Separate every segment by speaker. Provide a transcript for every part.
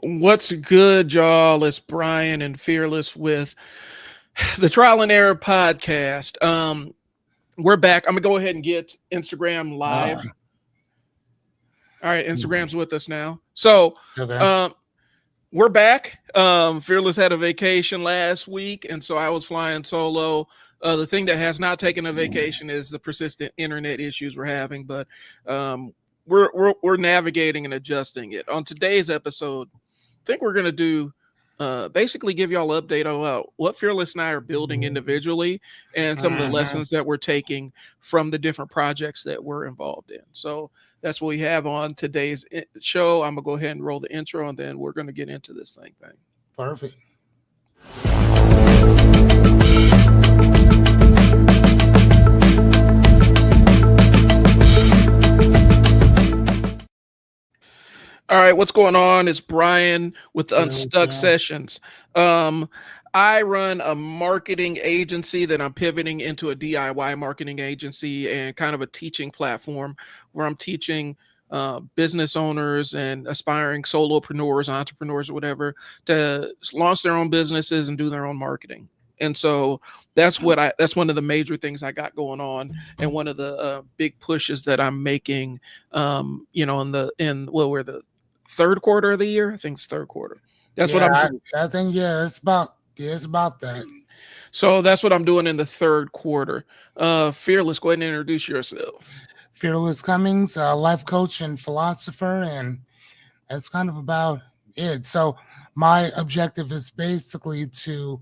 Speaker 1: What's good, y'all? It's Brian and Fearless with the Trial and Error podcast. We're back. I'm gonna go ahead and get Instagram live. All right, Instagram's with us now. So,
Speaker 2: Okay.
Speaker 1: we're back. Fearless had a vacation last week, and so I was flying solo. The thing that has not taken a vacation is the persistent internet issues we're having, but we're navigating and adjusting it. On today's episode, I think we're going to do basically give y'all an update on what Fearless and I are building individually and some of the lessons that we're taking from the different projects that we're involved in. So that's what we have on today's show. I'm going to go ahead and roll the intro, and then we're going to get into this thing.
Speaker 2: Perfect.
Speaker 1: All right, what's going on? It's Brian with the Unstuck Sessions. I run a marketing agency that I'm pivoting into a DIY marketing agency and kind of a teaching platform where I'm teaching business owners and aspiring solopreneurs, entrepreneurs, or whatever, to launch their own businesses and do their own marketing. And so that's one of the major things I got going on, and one of the big pushes that I'm making. We're the third quarter of the year. I think it's third quarter. That's what I'm doing.
Speaker 2: I think it's about that.
Speaker 1: So that's what I'm doing in the third quarter. Fearless, go ahead and introduce yourself.
Speaker 2: Fearless Cummings, life coach and philosopher, and that's kind of about it. So my objective is basically to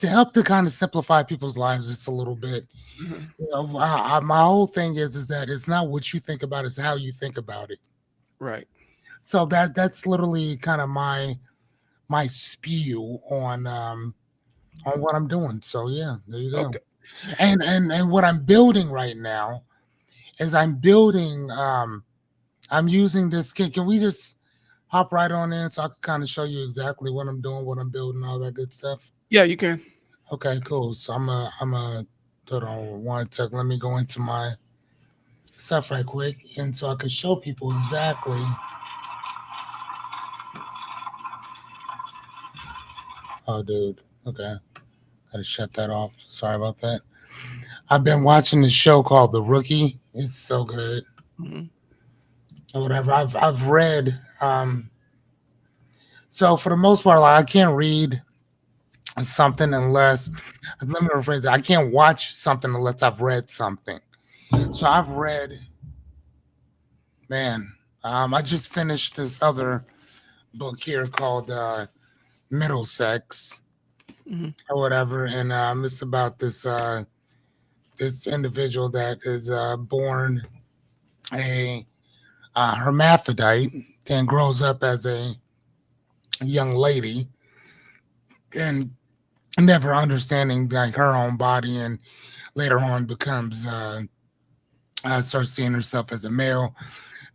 Speaker 2: help to kind of simplify people's lives just a little bit.
Speaker 1: Mm-hmm.
Speaker 2: You know, my whole thing is that it's not what you think about, it's how you think about it.
Speaker 1: Right.
Speaker 2: So that's literally kind of my spew on what I'm doing. So yeah, there you go. Okay. And what I'm building right now is I'm using this. Can we just hop right on in so I can kind of show you exactly what I'm doing, what I'm building, all that good stuff?
Speaker 1: Yeah, you can.
Speaker 2: Okay, cool. So I'm a hold on one second. Let me go into my stuff right quick, and so I can show people exactly. Oh, dude. Okay, gotta shut that off. Sorry about that. I've been watching this show called The Rookie. It's so good.
Speaker 1: Mm-hmm.
Speaker 2: Or whatever. I've read. So for the most part, like, I can't read something unless, let me rephrase it, I can't watch something unless I've read something. So I've read, I just finished this other book here called Middlesex, or whatever, and it's about this this individual that is born a hermaphrodite and grows up as a young lady and never understanding like her own body, and later on becomes starts seeing herself as a male.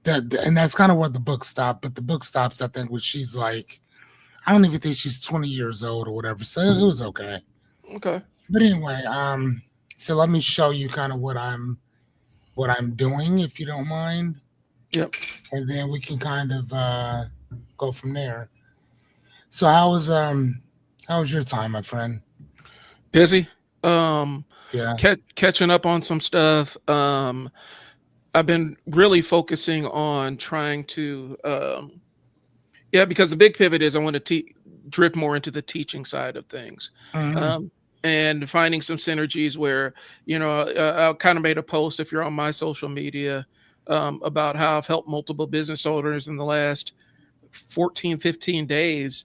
Speaker 2: And that's kind of where the book stopped. But the book stops, I think, when she's like, I don't even think she's 20 years old or whatever. So it was okay.
Speaker 1: Okay.
Speaker 2: But anyway, so let me show you kind of what I'm doing, if you don't mind.
Speaker 1: Yep.
Speaker 2: And then we can kind of go from there. So how was your time, my friend?
Speaker 1: Busy.
Speaker 2: Yeah.
Speaker 1: Catching up on some stuff. I've been really focusing on trying to because the big pivot is I want to drift more into the teaching side of things.
Speaker 2: Mm-hmm.
Speaker 1: And finding some synergies where, I kind of made a post, if you're on my social media, about how I've helped multiple business owners in the last 14, 15 days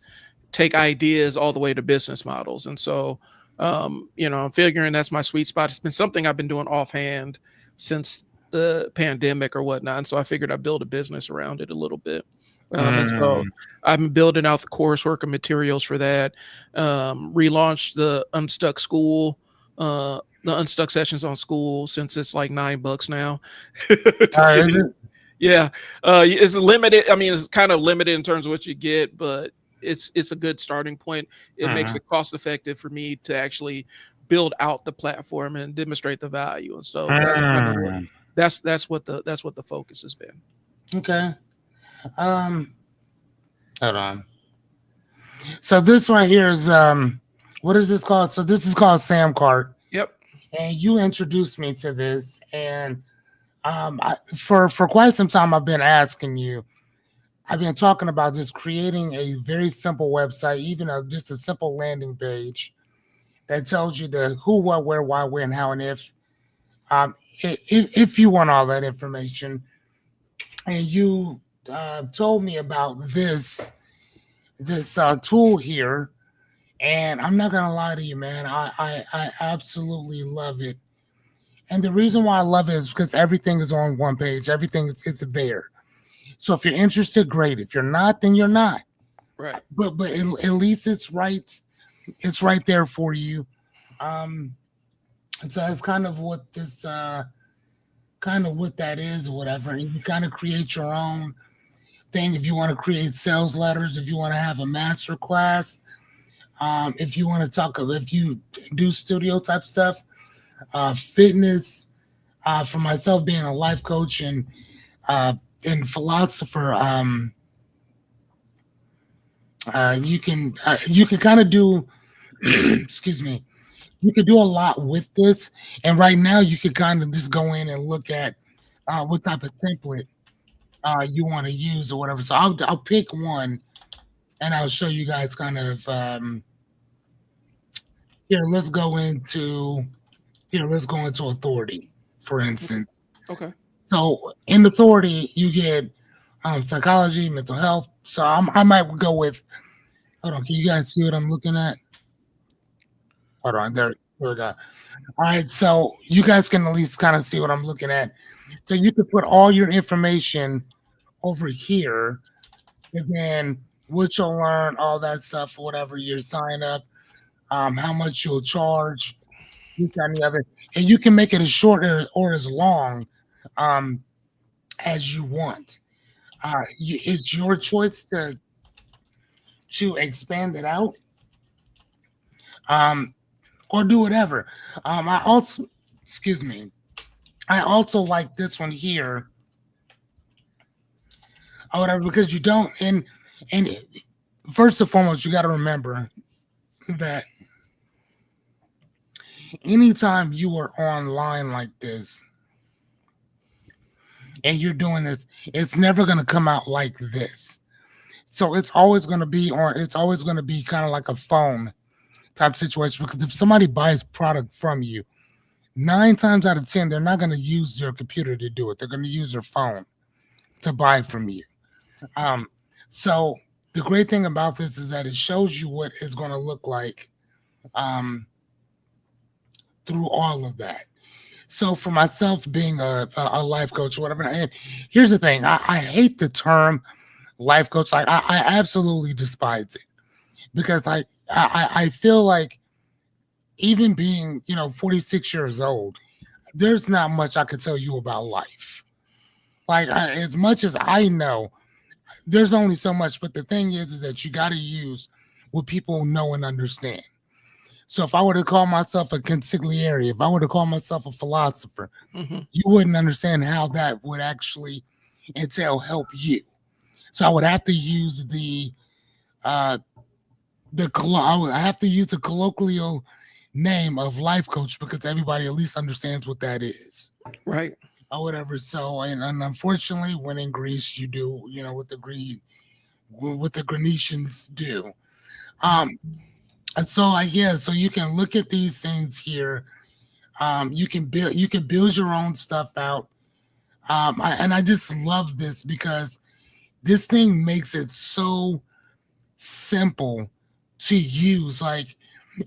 Speaker 1: take ideas all the way to business models. And so, I'm figuring that's my sweet spot. It's been something I've been doing offhand since the pandemic or whatnot. And so I figured I'd build a business around it a little bit. And so I'm building out the coursework and materials for that. Relaunched the Unstuck School, the Unstuck Sessions on School, since it's like $9 now. Yeah. It's limited. I mean, it's kind of limited in terms of what you get, but it's a good starting point. It makes it cost effective for me to actually build out the platform and demonstrate the value. And so that's kind of what the focus has been.
Speaker 2: Okay. Um, hold on. So this right here is what is this called? So this is called Sam Cart,
Speaker 1: Yep.
Speaker 2: and you introduced me to this, and for quite some time I've been asking you. I've been talking about just creating a very simple website, even just a simple landing page that tells you the who, what, where, why, when, how, and if. If you want all that information, and you told me about this tool here, and I'm not gonna lie to you, man. I absolutely love it. And the reason why I love it is because everything is on one page. Everything is it's there. So if you're interested, great. If you're not, then you're not.
Speaker 1: Right.
Speaker 2: But at least it's right. It's right there for you. Um, so that's kind of what this kind of what that is or whatever. And you kind of create your own thing if you want to create sales letters, if you want to have a master class, if you want to talk, if you do studio type stuff, fitness. For myself, being a life coach uh, and philosopher, you can kind of do, excuse me, you could do a lot with this. And right now, you could kind of just go in and look at what type of template you want to use or whatever. So I'll pick one and I'll show you guys kind of here. Let's go into authority, for instance.
Speaker 1: Okay.
Speaker 2: So in authority, you get psychology, mental health. So I might go with. Hold on, can you guys see what I'm looking at? Hold on, there we go. All right, so you guys can at least kind of see what I'm looking at. So you can put all your information over here, and then what you'll learn, all that stuff, whatever you sign up, how much you'll charge, this that, and the other, and you can make it as short or as long um, as you want. It's your choice to expand it out, um, or do whatever. I also, excuse me, I also like this one here, or whatever, because you don't. And first and foremost, you got to remember that anytime you are online like this and you're doing this, it's never going to come out like this. So it's always going to be on. It's always going to be kind of like a phone type situation, because if somebody buys product from you, 9 times out of 10, they're not going to use your computer to do it. They're going to use their phone to buy from you. Um, so the great thing about this is that it shows you what it's going to look like um, through all of that. So for myself, being a life coach or whatever, and here's the thing: I hate the term life coach. Like I absolutely despise it, because I feel like, even being 46 years old, there's not much I could tell you about life. Like as much as I know, there's only so much. But the thing is that you got to use what people know and understand. So if I were to call myself a consigliere, if I were to call myself a philosopher,
Speaker 1: Hmm.
Speaker 2: you wouldn't understand how that would actually entail help you. So I would have to use uh I would have to use the colloquial name of life coach, because everybody at least understands what that is
Speaker 1: Right.
Speaker 2: or whatever. So and unfortunately, when in Greece, you do what the Grenetians do. Um, and so so you can look at these things here. You can build your own stuff out. And I just love this because this thing makes it so simple to use. Like,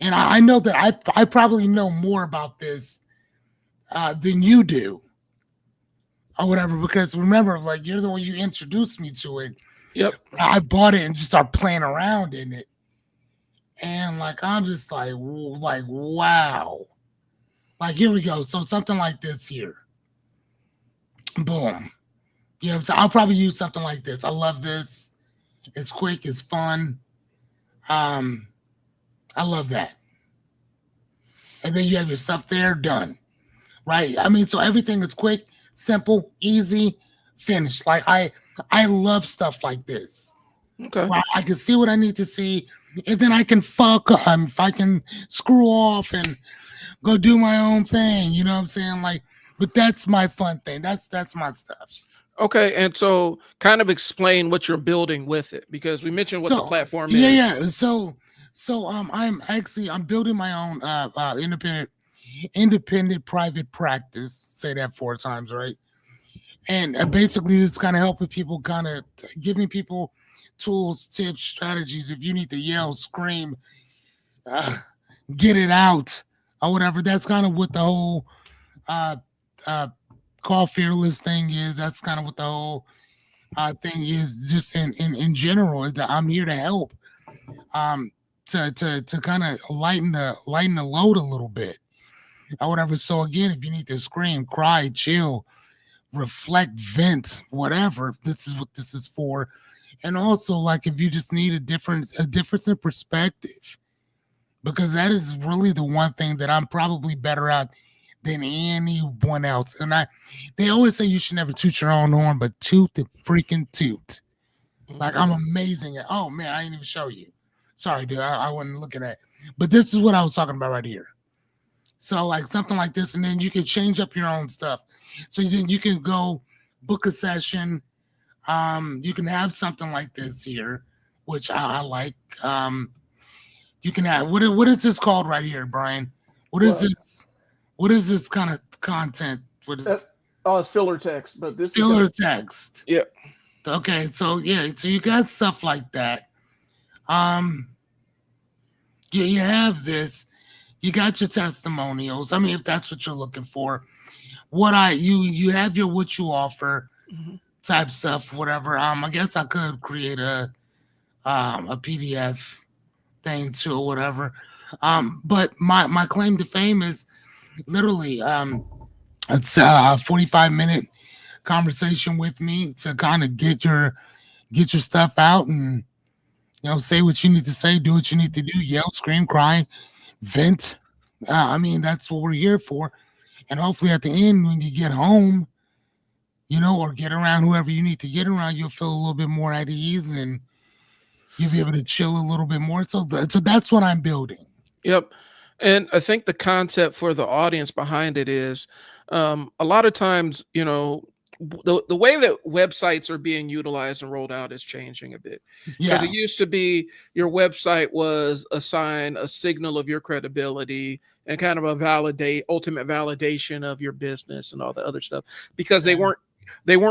Speaker 2: and I know that I probably know more about this than you do or whatever, because remember, like, you're the one, you introduced me to it.
Speaker 1: Yep.
Speaker 2: I bought it and just started playing around in it, and like I'm just like wow. Like, here we go. So something like this here, boom. So I'll probably use something like this. I love this. It's quick. It's fun. Um, I love that. And then you have your stuff there done, right? I mean, so everything is quick, simple, easy, finished. Like I love stuff like this.
Speaker 1: Okay.
Speaker 2: Where I can see what I need to see, and then I can fuck up. If I can screw off and go do my own thing, you know what I'm saying? Like, but that's my fun thing. That's my stuff.
Speaker 1: Okay. And so kind of explain what you're building with it because we mentioned what the
Speaker 2: So
Speaker 1: platform
Speaker 2: yeah,
Speaker 1: is.
Speaker 2: yeah. I'm building my own independent private practice. Say that 4 times, right? And basically, it's kind of helping people, kind of giving people tools, tips, strategies. If you need to yell, scream, uh, get it out, or whatever. That's kind of what the whole uh, uh, call fearless thing is. That's kind of what the whole thing is, just in general. Is that I'm here to help, um, to kind of lighten the load a little bit, or whatever. So again, if you need to scream, cry, chill, reflect, vent, whatever, this is what this is for. And also, like, if you just need a difference in perspective, because that is really the one thing that I'm probably better at than anyone else. And they always say you should never toot your own horn, but toot the freaking toot. Like,
Speaker 1: Mhm.
Speaker 2: I'm amazing at. Oh man, I didn't even show you. Sorry, dude, I wasn't looking at. But this is what I was talking about right here. So like something like this, and then you can change up your own stuff. So then you can go book a session. You can have something like this here, which I like. You can have what is this called right here, Brian? What is
Speaker 1: What?
Speaker 2: this? What is this kind of content? What
Speaker 1: Uh,
Speaker 2: is
Speaker 1: oh, it's filler text, but this is gonna.
Speaker 2: filler text?
Speaker 1: Yeah.
Speaker 2: Okay, so yeah, so you got stuff like that. Um, you have this. You got your testimonials. I mean, if that's what you're looking for, you have your what you offer
Speaker 1: Mhm.
Speaker 2: type stuff, whatever. I guess I could create a PDF thing too, or whatever. But my claim to fame is literally it's a 45-minute conversation with me to kind of get your stuff out, and say what you need to say, do what you need to do, yell, scream, cry, vent. I mean, that's what we're here for. And hopefully at the end, when you get home, or get around whoever you need to get around, you'll feel a little bit more at ease, and you'll be able to chill a little bit more. So that's what I'm building.
Speaker 1: Yep. And I think the concept for the audience behind it is a lot of times, the way that websites are being utilized and rolled out is changing a bit. Because
Speaker 2: Yeah,
Speaker 1: it used to be your website was a sign, a signal of your credibility and kind of a ultimate validation of your business and all the other stuff. Because they weren't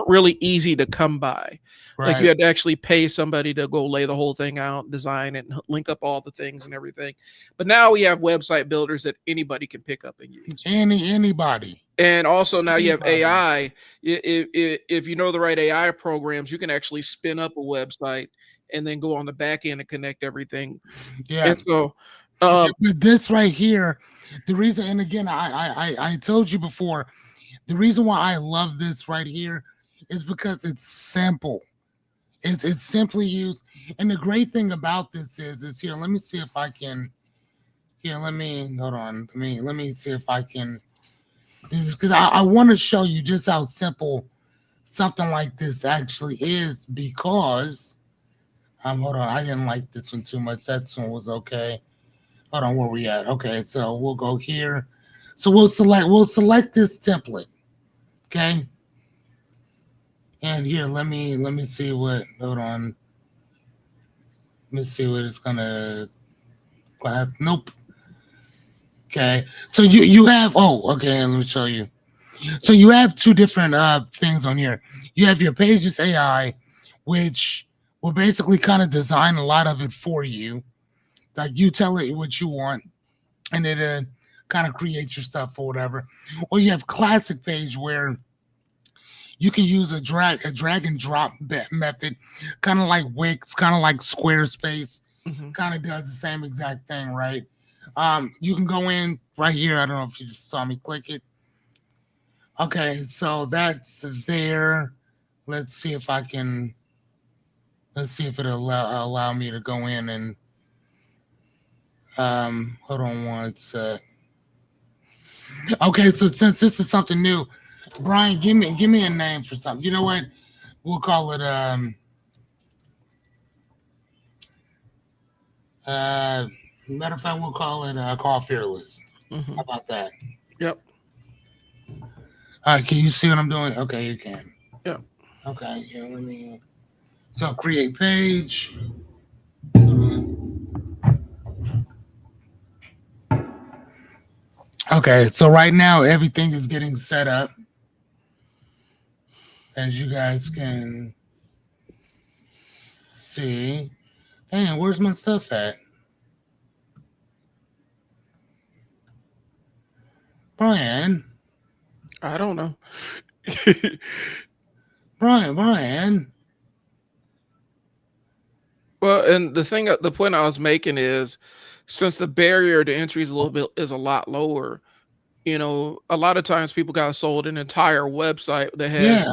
Speaker 1: really easy to come by. Like you
Speaker 2: right.
Speaker 1: had to actually pay somebody to go lay the whole thing out, design it, and link up all the things and everything. But now we have website builders that anybody can pick up and use.
Speaker 2: Anybody,
Speaker 1: And also now you have
Speaker 2: anybody.
Speaker 1: AI. If you know the right AI programs, you can actually spin up a website and then go on the back end and connect everything.
Speaker 2: Yeah.
Speaker 1: And so,
Speaker 2: Yeah,
Speaker 1: um,
Speaker 2: but this right here, the reason, and again, I told you before, the reason why I love this right here is because it's simple. It's simply used, and the great thing about this is here. Let me see if I can. Here, let me hold on. Let me see if I can do this, because I want to show you just how simple something like this actually is. Because hold on, I didn't like this one too much. That one was okay. Hold on, where we at? Okay, so we'll go here. So we'll select this template. Okay, and here let me see what. Hold on, let me see what it's gonna class. Nope. Okay, so you have, oh, okay, let me show you. So you have two different things on here. You have your Pages AI, which will basically kind of design a lot of it for you. Like, you tell it what you want, and it kind of creates your stuff or whatever. Or you have Classic Page, where you can use a drag and drop method, kind of like Wix, kind of like Squarespace,
Speaker 1: mhm.
Speaker 2: kind of does the same exact thing, right? You can go in right here. I don't know if you just saw me click it. Okay, so that's there. Let's see if I can. Let's see if it'll allow me to go in and hold on one sec. Okay, so since this is something new, Brian, give me a name for something. You know what? we'll call it uh matter of fact, we'll call it call fearless.
Speaker 1: Hmm.
Speaker 2: How about that?
Speaker 1: Yep.
Speaker 2: Can you see what I'm doing? Okay, you can.
Speaker 1: Yep.
Speaker 2: Okay, yeah, let me. So create page. Okay, so right now everything is getting set up, as you guys can see. Hey, where's my stuff at? Brian,
Speaker 1: I don't know.
Speaker 2: Brian.
Speaker 1: Well, and the point I was making is, since the barrier to entry is a lot lower, a lot of times people got sold an entire website that
Speaker 2: Yeah,
Speaker 1: has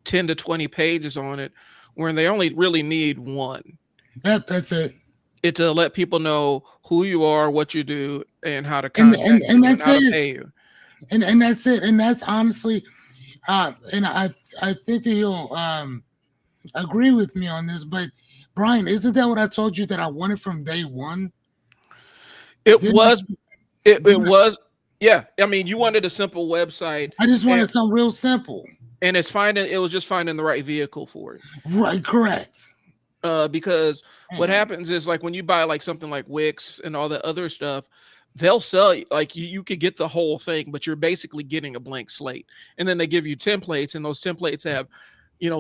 Speaker 1: 10 to 20 pages on it, when they only really need one.
Speaker 2: that's it.
Speaker 1: It to let people know who you are, what you do, and how to
Speaker 2: And
Speaker 1: contact
Speaker 2: and
Speaker 1: you and
Speaker 2: that's
Speaker 1: how to
Speaker 2: it.
Speaker 1: pay you.
Speaker 2: And that's it. And that's honestly, and I think that you'll agree with me on this. But Brian, isn't that what I told you that I wanted from day one?
Speaker 1: It
Speaker 2: Didn't I?
Speaker 1: was it
Speaker 2: Didn't
Speaker 1: was yeah. I mean, you wanted a simple website,
Speaker 2: I just
Speaker 1: and
Speaker 2: wanted something real simple.
Speaker 1: it was just finding the right vehicle for it.
Speaker 2: Right, correct.
Speaker 1: Because what
Speaker 2: Mm.
Speaker 1: happens is, like, when you buy like something like Wix and all the other stuff, they'll sell you, like, you could get the whole thing, but you're basically getting a blank slate. And then they give you templates, and those templates have,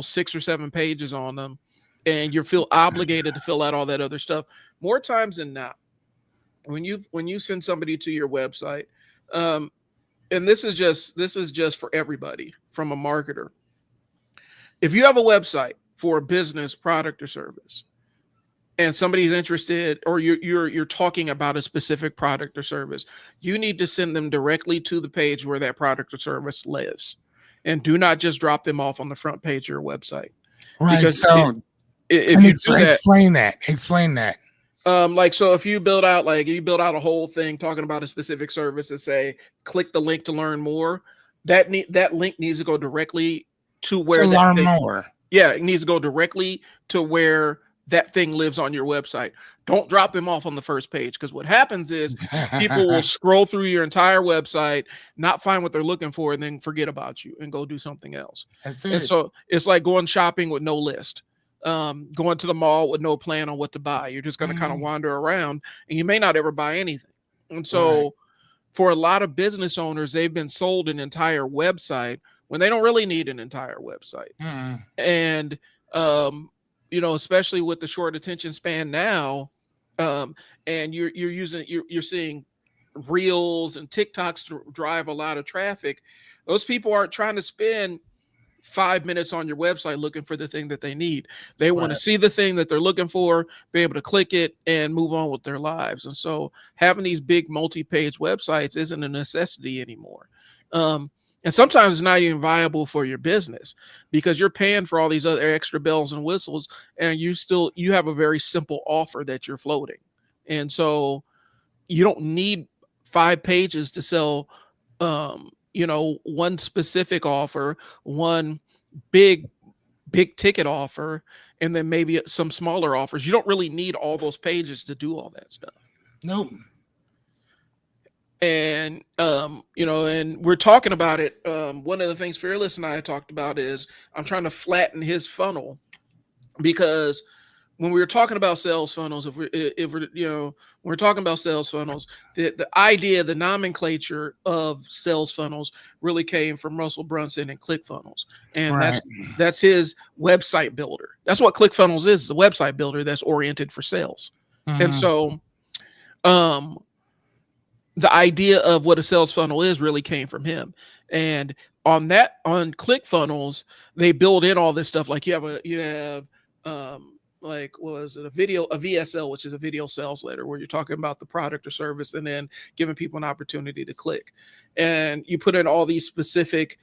Speaker 1: 6 or 7 pages on them, and you feel obligated to fill out all that other stuff. More times than not, when you send somebody to your website, um, and this is just for everybody from a marketer. If you have a website for a business, product, or service, and somebody's interested, or you're talking about a specific product or service, you need to send them directly to the page where that product or service lives, and do not just drop them off on the front page of your website.
Speaker 2: Right.
Speaker 1: Because
Speaker 2: So,
Speaker 1: if
Speaker 2: and
Speaker 1: you do that,
Speaker 2: explain that. Explain that.
Speaker 1: like, so if you build out a whole thing talking about a specific service and say, click the link to learn more, that link needs to go directly to
Speaker 2: To
Speaker 1: where that
Speaker 2: learn
Speaker 1: thing.
Speaker 2: more.
Speaker 1: Yeah, it needs to go directly to where that thing lives on your website. Don't drop them off on the first page, because what happens is people will scroll through your entire website, not find what they're looking for, and then forget about you and go do something else.
Speaker 2: That's
Speaker 1: And
Speaker 2: it.
Speaker 1: so it's like going shopping with no list, going to the mall with no plan on what to buy. You're just going to kind of
Speaker 2: Mhm.
Speaker 1: wander around, and you may not ever buy anything. And
Speaker 2: Right.
Speaker 1: so for a lot of business owners, they've been sold an entire website when they don't really need an entire website.
Speaker 2: Mm.
Speaker 1: And um especially with the short attention span now, um and you're seeing reels and TikToks drive a lot of traffic. Those people aren't trying to spend 5 minutes on your website looking for the thing that they need. They want to
Speaker 2: Right.
Speaker 1: see the thing that they're looking for, be able to click it, and move on with their lives. And so having these big multi-page websites isn't a necessity anymore. Um, and sometimes it's not even viable for your business, because you're paying for all these other extra bells and whistles, and you have a very simple offer that you're floating. And so you don't need 5 pages to sell one specific offer, one big ticket offer, and then maybe some smaller offers. You don't really need all those pages to do all that stuff.
Speaker 2: Nope.
Speaker 1: And and we're talking about it. One of the things Fearless and I talked about is, I'm trying to flatten his funnel, because when we were talking about sales funnels, when we're talking about sales funnels, the idea, the nomenclature of sales funnels really came from Russell Brunson and ClickFunnels, and
Speaker 2: Right.
Speaker 1: that's his website builder. That's what ClickFunnels is, a website builder that's oriented for sales. And
Speaker 2: Mhm.
Speaker 1: so, um, the idea of what a sales funnel is really came from him. And on ClickFunnels, they build in all this stuff. Like, you have like, what was it, a VSL, which is a video sales letter, where you're talking about the product or service, and then giving people an opportunity to click. And you put in all these specific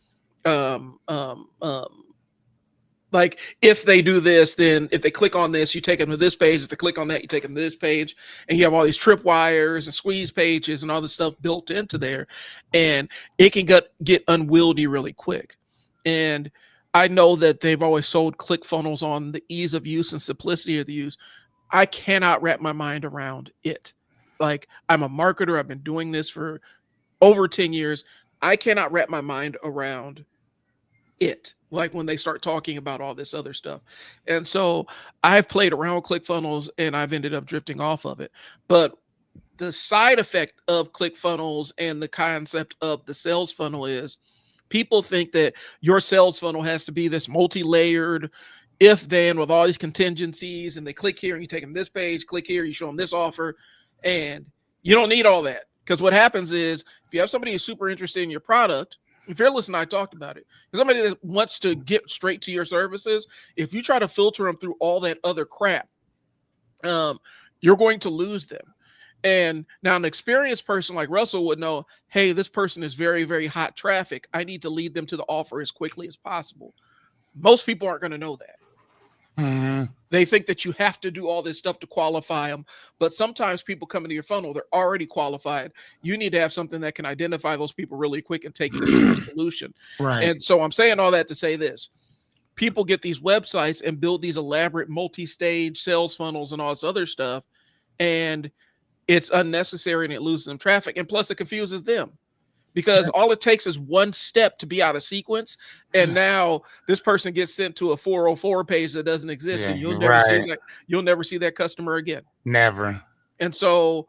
Speaker 1: um um um like, if they do this, then if they click on this, you take them to this page. If they click on that, you take them to this page. And you have all these tripwires and squeeze pages and all this stuff built into there. And it can get unwieldy really quick. And I know that they've always sold ClickFunnels on the ease of use and simplicity of the use. I cannot wrap my mind around it. Like, I'm a marketer. I've been doing this for over 10 years. I cannot wrap my mind around it. Like when they start talking about all this other stuff. And so I've played around with ClickFunnels and I've ended up drifting off of it. But the side effect of ClickFunnels and the concept of the sales funnel is people think that your sales funnel has to be this multi-layered if then with all these contingencies, and they click here and you take them this page, click here, you show them this offer, and you don't need all that. Because what happens is if you have somebody who's super interested in your product, Fearless and I talked about it, because somebody that wants to get straight to your services, if you try to filter them through all that other crap, you're going to lose them. And now an experienced person like Russell would know, hey, this person is very, very hot traffic. I need to lead them to the offer as quickly as possible. Most people aren't going to know that.
Speaker 2: Mm-hmm.
Speaker 1: They think that you have to do all this stuff to qualify them. But sometimes people come into your funnel, they're already qualified. You need to have something that can identify those people really quick and take them to the solution.
Speaker 2: Right.
Speaker 1: And so I'm saying all that to say this. People get these websites and build these elaborate multi-stage sales funnels and all this other stuff. And it's unnecessary and it loses them traffic. And plus it confuses them. Because all it takes is one step to be out of sequence, and now this person gets sent to a 404 page that doesn't exist, and you'll never see that customer again.
Speaker 2: Never.
Speaker 1: And so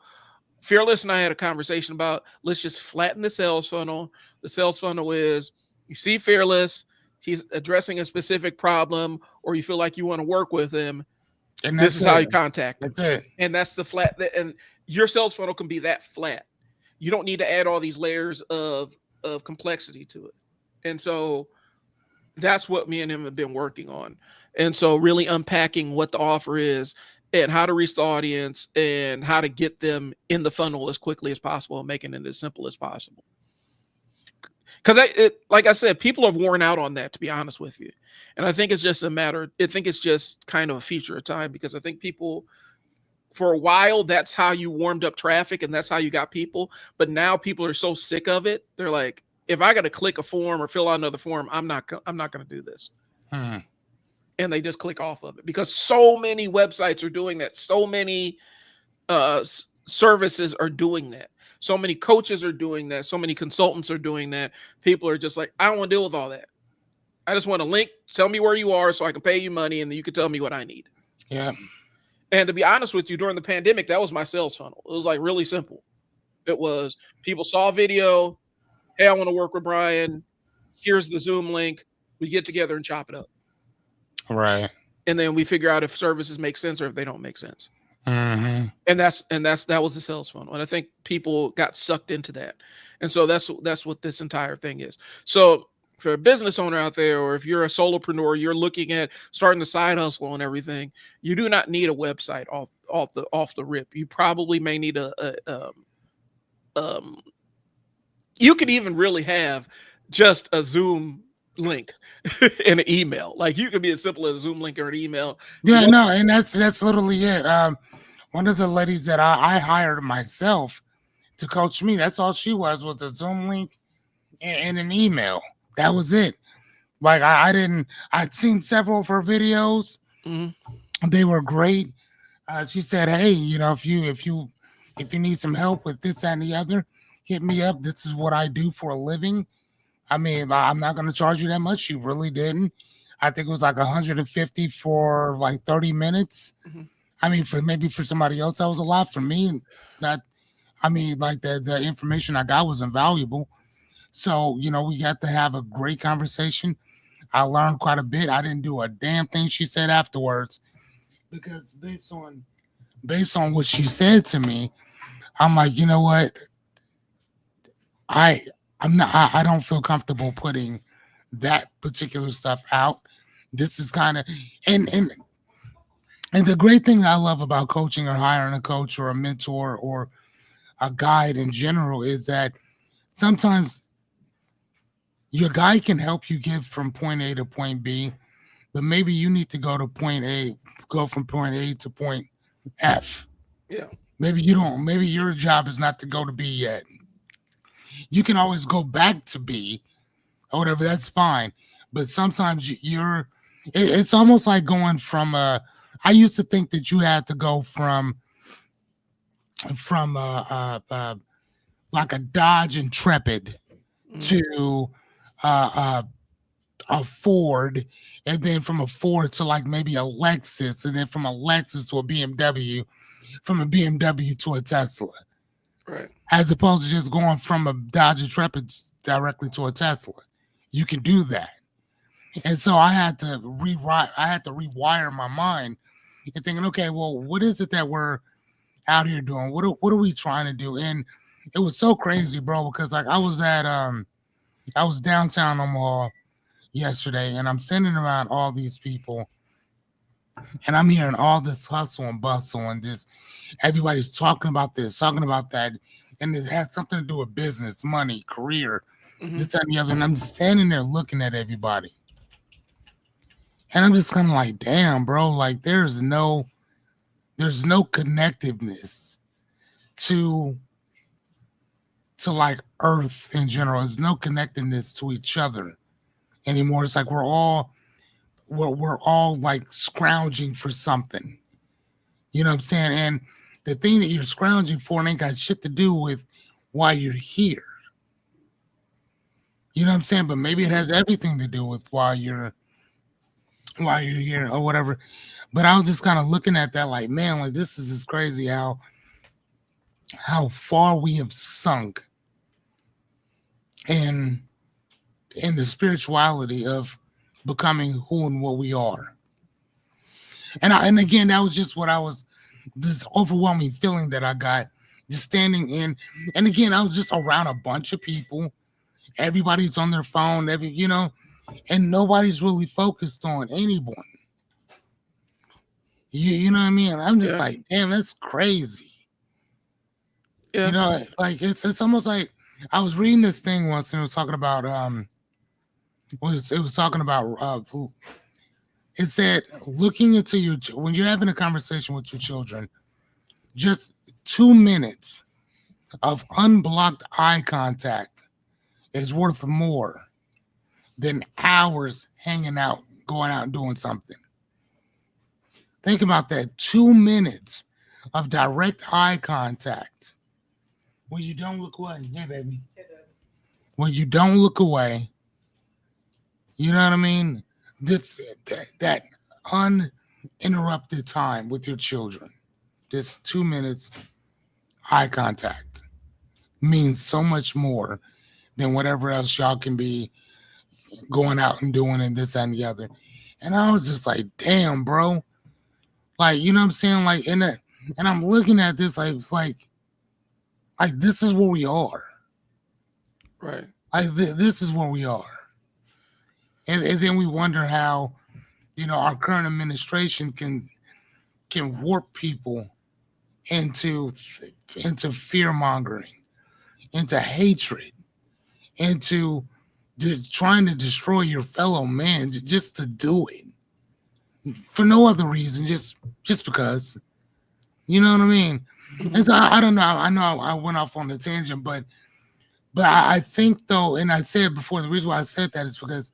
Speaker 1: Fearless and I had a conversation about, let's just flatten the sales funnel. The sales funnel is, you see Fearless, he's addressing a specific problem, or you feel like you want to work with him. And this is how you contact him.
Speaker 2: That's it.
Speaker 1: And that's the flat, and your sales funnel can be that flat. You don't need to add all these layers of complexity to it. And so that's what me and him have been working on. And so really unpacking what the offer is and how to reach the audience and how to get them in the funnel as quickly as possible and making it as simple as possible. Because like I said, people have worn out on that, to be honest with you. And I think it's just it's just kind of a feature of time, because I think people, for a while, that's how you warmed up traffic and that's how you got people. But now people are so sick of it. They're like, if I got to click a form or fill out another form, I'm not going to do this. And they just click off of it, because so many websites are doing that. So many services are doing that. So many coaches are doing that. So many consultants are doing that. People are just like, I don't want to deal with all that. I just want a link. Tell me where you are so I can pay you money, and then you can tell me what I need.
Speaker 2: Yeah.
Speaker 1: And to be honest with you, during the pandemic, that was my sales funnel. It was like really simple. It was, people saw a video. Hey, I want to work with Brian. Here's the Zoom link. We get together and chop it up.
Speaker 2: Right.
Speaker 1: And then we figure out if services make sense or if they don't make sense.
Speaker 2: Mm-hmm.
Speaker 1: And that was the sales funnel. And I think people got sucked into that. And so that's what this entire thing is. So for a business owner out there, or if you're a solopreneur, you're looking at starting the side hustle and everything, you do not need a website off the rip. You probably may need you could even really have just a Zoom link and an email. Like, you could be as simple as a Zoom link or an email.
Speaker 2: Yeah, no, and that's literally it. One of the ladies that I hired myself to coach me, that's all she was a Zoom link and an email. That was it. Like, I'd seen several of her videos. Mm-hmm. They were great. She said, hey, if you need some help with this and the other, hit me up. This is what I do for a living. I mean, I'm not going to charge you that much. She really didn't. I think it was like $150 for like 30 minutes. Mm-hmm. I mean, for somebody else, that was a lot. For me, like the information I got was invaluable. So, we got to have a great conversation. I learned quite a bit. I didn't do a damn thing she said afterwards, because based on what she said to me, I'm like, you know what? I don't feel comfortable putting that particular stuff out. This is kind of, and the great thing I love about coaching or hiring a coach or a mentor or a guide in general is that sometimes your guy can help you get from point A to point B, but maybe you need to go from point A to point F.
Speaker 1: Yeah.
Speaker 2: Maybe your job is not to go to B yet. You can always go back to B or whatever, that's fine. but sometimes it's almost like going from I used to think that you had to go from like a Dodge Intrepid
Speaker 1: Mhm.
Speaker 2: to uh, a Ford, and then from a Ford to like maybe a Lexus, and then from a Lexus to a BMW, from a BMW to a Tesla,
Speaker 1: Right.
Speaker 2: as opposed to just going from a Dodge Intrepid directly to a Tesla. You can do that. And so I had to rewrite, I had to rewire my mind and thinking, okay, well, what is it that we're out here doing? What are we trying to do? And it was so crazy, bro, because like I was downtown Omaha yesterday, and I'm sitting around all these people, and I'm hearing all this hustle and bustle, and this everybody's talking about this, talking about that, and it has something to do with business, money, career,
Speaker 1: Mhm.
Speaker 2: this, that, and the other. And I'm just standing there looking at everybody, and I'm just kind of like, damn, bro, like there's no connectiveness to like Earth in general. There's no connectedness to each other anymore. It's like we're all like scrounging for something. You know what I'm saying? And the thing that you're scrounging for ain't got shit to do with why you're here. You know what I'm saying? But maybe it
Speaker 1: Mhm.
Speaker 2: has everything to do with why you're here or whatever. But I was just kind of looking at that like, man, like this is just crazy how far we have sunk in the spirituality of becoming who and what we are. And again, that was just what I was this overwhelming feeling that I got just standing in. And again, I was just around a bunch of people. Everybody's on their phone, and nobody's really focused on anyone. You know what I mean? I'm just
Speaker 1: Yeah.
Speaker 2: like, damn, that's crazy. You
Speaker 1: Yeah.
Speaker 2: know, like it's almost like I was reading this thing once, and it was talking about it was talking about it said looking into when you're having a conversation with your children, just 2 minutes of unblocked eye contact is worth more than hours hanging out, going out and doing something. Think about that. 2 minutes of direct eye contact when you don't look away. Hey, baby. When you don't look away, you know what I mean? This that uninterrupted time with your children. This 2 minutes eye contact means so much more than whatever else y'all can be going out and doing and this and the other. And I was just like, damn, bro. Like, you know what I'm saying? Like and I'm looking at this like this is where we are.
Speaker 1: Right.
Speaker 2: Like this is where we are. And then we wonder how, our current administration can warp people into fear mongering, into hatred, into trying to destroy your fellow man just to do it for no other reason, just because. You know what I mean?
Speaker 1: Mhm.
Speaker 2: And so I don't know. I know I went off on a tangent, but I think though, and I said before, the reason why I said that is because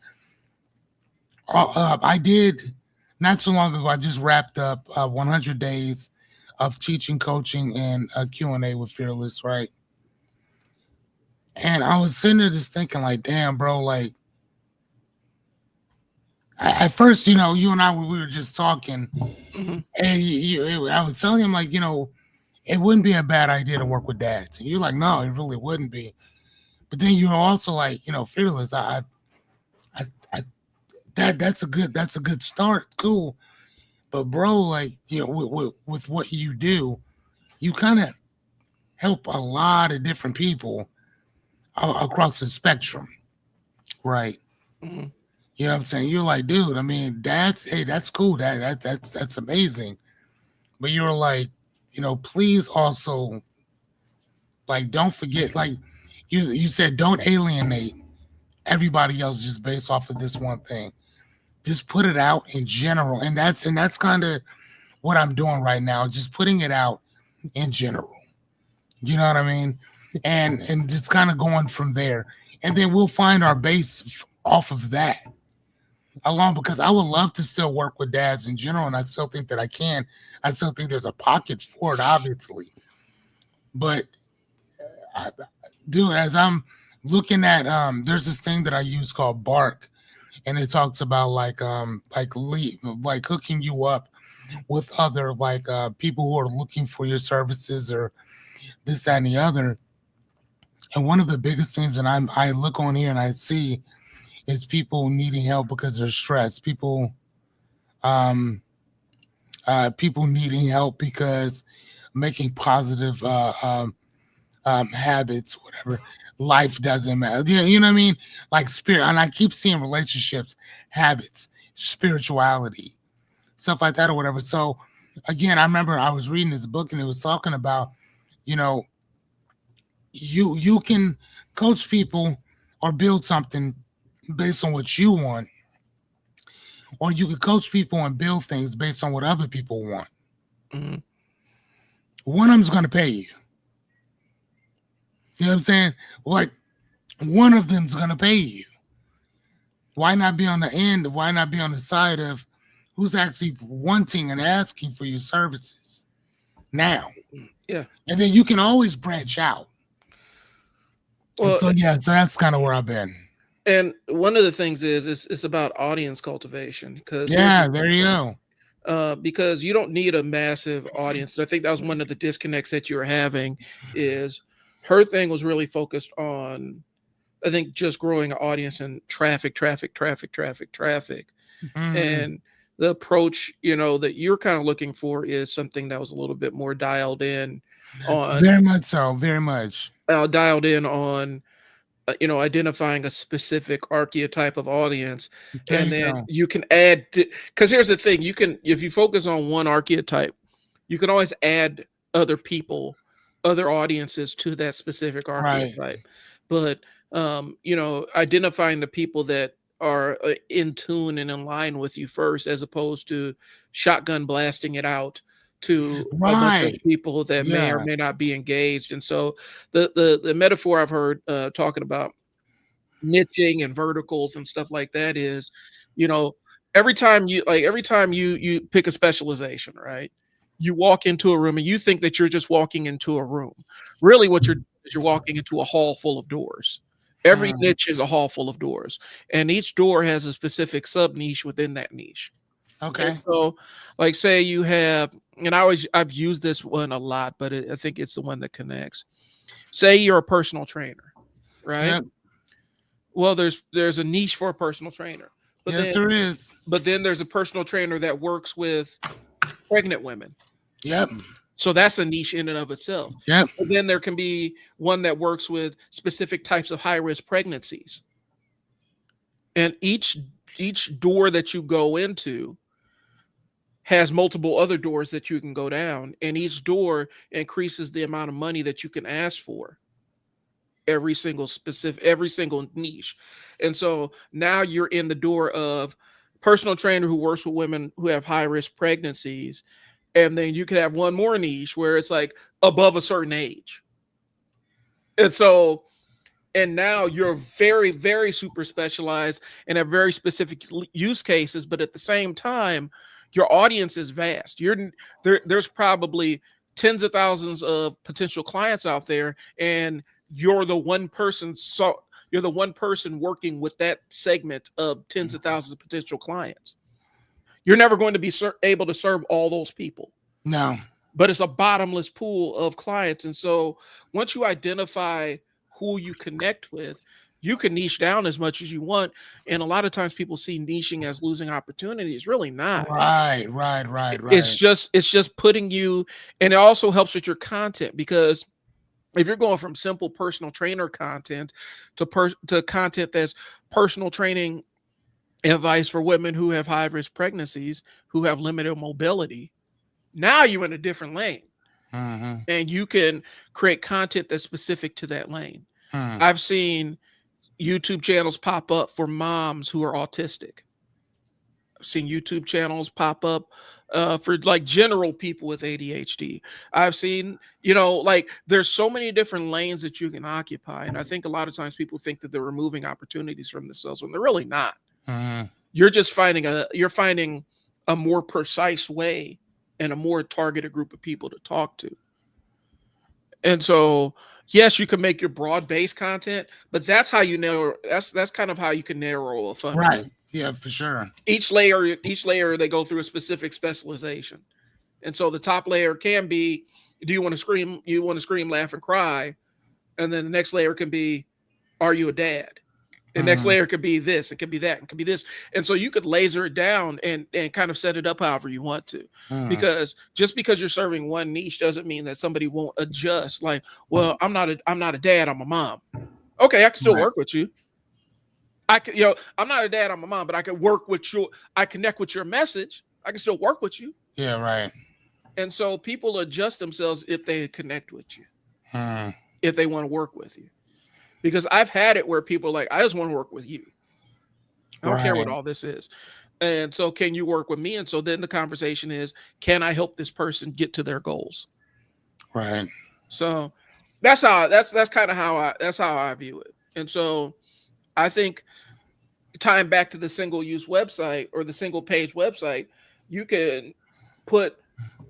Speaker 2: I did not too long ago. I just wrapped up 100 days of teaching, coaching, and a Q&A with Fearless, right? And I was sitting there just thinking, like, damn, bro, like at first, you and I we were just talking,
Speaker 1: Mhm.
Speaker 2: and I was telling him like, it wouldn't be a bad idea to work with dads. And you're like, no, it really wouldn't be. But then you're also like, Fearless. I that's a good start. Cool. But bro, like, with what you do, you kind of help a lot of different people across the spectrum, right?
Speaker 1: Mhm.
Speaker 2: You know what I'm saying? You're like, dude, I mean, that's cool. That's amazing. But you're like, please also like don't forget, like you said, don't alienate everybody else just based off of this one thing. Just put it out in general. And that's kind of what I'm doing right now, just putting it out in general. You know what I mean? And just kind of going from there. And then we'll find our base off of that. along, because I would love to still work with dads in general, and I still think that I can. I still think there's a pocket for it, obviously. But I, dude, as I'm looking at there's this thing that I use called Bark, and it talks about like hooking you up with other people who are looking for your services or this, that, and the other. And one of the biggest things that I look on here and I see is people needing help because they're stressed. Um people needing help because making positive habits, whatever. Life doesn't matter. Yeah, you know what I mean? Like spirit, and I keep seeing relationships, habits, spirituality, stuff like that or whatever. So again, I remember I was reading this book and it was talking about, you know, you can coach people or build something based on what you want, or you can coach people and build things based on what other people want.
Speaker 1: Mhm.
Speaker 2: One of them's going to pay you. You know what I'm saying? Like one of them's going to pay you. Why not be on the end? Why not be on the side of who's actually wanting and asking for your services now?
Speaker 1: Yeah.
Speaker 2: And then you can always branch out. And
Speaker 1: Well,
Speaker 2: so yeah, so that's kind of where I've been.
Speaker 1: and one of the things is it's about audience cultivation, because here's the
Speaker 2: Yeah, there you go.
Speaker 1: because you don't need a massive audience. I think that was one of the disconnects that you were having. Is her thing was really focused on, I think, just growing an audience and traffic, traffic, traffic, traffic, traffic.
Speaker 2: Mhm.
Speaker 1: And the approach, that you're kind of looking for is something that was a little bit more on
Speaker 2: Very much so. Very much.
Speaker 1: dialed in on identifying a specific archetype of audience,
Speaker 2: There
Speaker 1: and
Speaker 2: you
Speaker 1: then
Speaker 2: go.
Speaker 1: you can add, because here's the thing, you can, if you focus on one archetype, you can always add other people, other audiences to that specific
Speaker 2: Right.
Speaker 1: archetype. But identifying the people that are in tune and in line with you first, as opposed to shotgun blasting it out to a bunch of
Speaker 2: Right.
Speaker 1: people that may or
Speaker 2: Yeah.
Speaker 1: may not be engaged. And so the metaphor I've heard talking about niching and verticals and stuff like that is, you know, every time you pick a specialization, right? You walk into a room and you think that you're just walking into a room. Really what you're doing is you're walking into a hall full of doors. Every
Speaker 2: Mm,
Speaker 1: niche is a hall full of doors, and each door has a specific sub niche within that niche. And
Speaker 2: okay.
Speaker 1: so, like, say you have, and I've used this one a lot, but I think it's the one that connects. Say you're a personal trainer, right?
Speaker 2: Yep.
Speaker 1: Well, there's a niche for a personal trainer, but
Speaker 2: Yes,
Speaker 1: then
Speaker 2: there is.
Speaker 1: there's a personal trainer that works with pregnant women.
Speaker 2: Yep.
Speaker 1: So that's a niche in and of itself.
Speaker 2: Yep.
Speaker 1: But then there can be one that works with specific types of high risk pregnancies. And each door that you go into has multiple other doors that you can go down, and each door increases the amount of money that you can ask for, every single niche. And so now you're in the door of personal trainer who works with women who have high risk pregnancies, and then you could have one more niche where it's like above a certain age. And so, and now you're very, very super specialized and have very specific use cases, but at the same time your audience is vast. There's probably tens of thousands of potential clients out there, and you're the one person, so you're the one person working with that segment of tens of thousands of potential clients. You're never going to be able to serve all those people,
Speaker 2: No.
Speaker 1: but it's a bottomless pool of clients. And so once you identify who you connect with, you can niche down as much as you want. And a lot of times people see niching as losing opportunities. Really not.
Speaker 2: Right. Right. Right.
Speaker 1: It's
Speaker 2: Right.
Speaker 1: just putting you, and it also helps with your content, because if you're going from simple personal trainer content to content that's personal training advice for women who have high risk pregnancies, who have limited mobility, now you're in a different lane,
Speaker 2: Mm-hmm.
Speaker 1: and you can create content that's specific to that lane.
Speaker 2: Mm.
Speaker 1: I've seen YouTube channels pop up for moms who are autistic. I've seen YouTube channels pop up for like general people with ADHD. I've seen, like, there's so many different lanes that you can occupy. And I think a lot of times people think that they're removing opportunities from themselves when they're really not.
Speaker 2: Mm.
Speaker 1: you're finding a more precise way and a more targeted group of people to talk to. And so, yes, you can make your broad-based content, but that's how you narrow. That's kind of how you can narrow a funnel.
Speaker 2: Right. Yeah, for sure.
Speaker 1: Each layer they go through a specific specialization. And so the top layer can be, do you want to scream? You want to scream, laugh, and cry? And then the next layer can be, are you a dad? The next
Speaker 2: Mhm.
Speaker 1: layer could be this, it could be that, it could be this. And so you could laser it down and kind of set it up however you want to.
Speaker 2: Mhm.
Speaker 1: Because just because you're serving one niche doesn't mean that somebody won't adjust. Like, well, I'm not a dad, I'm a mom. Okay, I can still
Speaker 2: Right.
Speaker 1: work with you. I'm not a dad, I'm a mom, but I connect with your message. I can still work with you.
Speaker 2: Yeah, right.
Speaker 1: And so people adjust themselves if they connect with you,
Speaker 2: Mhm.
Speaker 1: if they want to work with you. Because I've had it where people are like, I just want to work with you. I don't care what
Speaker 2: Right.
Speaker 1: all this is. And so, can you work with me? And so then the conversation is, can I help this person get to their goals?
Speaker 2: Right.
Speaker 1: So that's kind of how I view it. And so I think tying back to the single use website or the single page website, you can put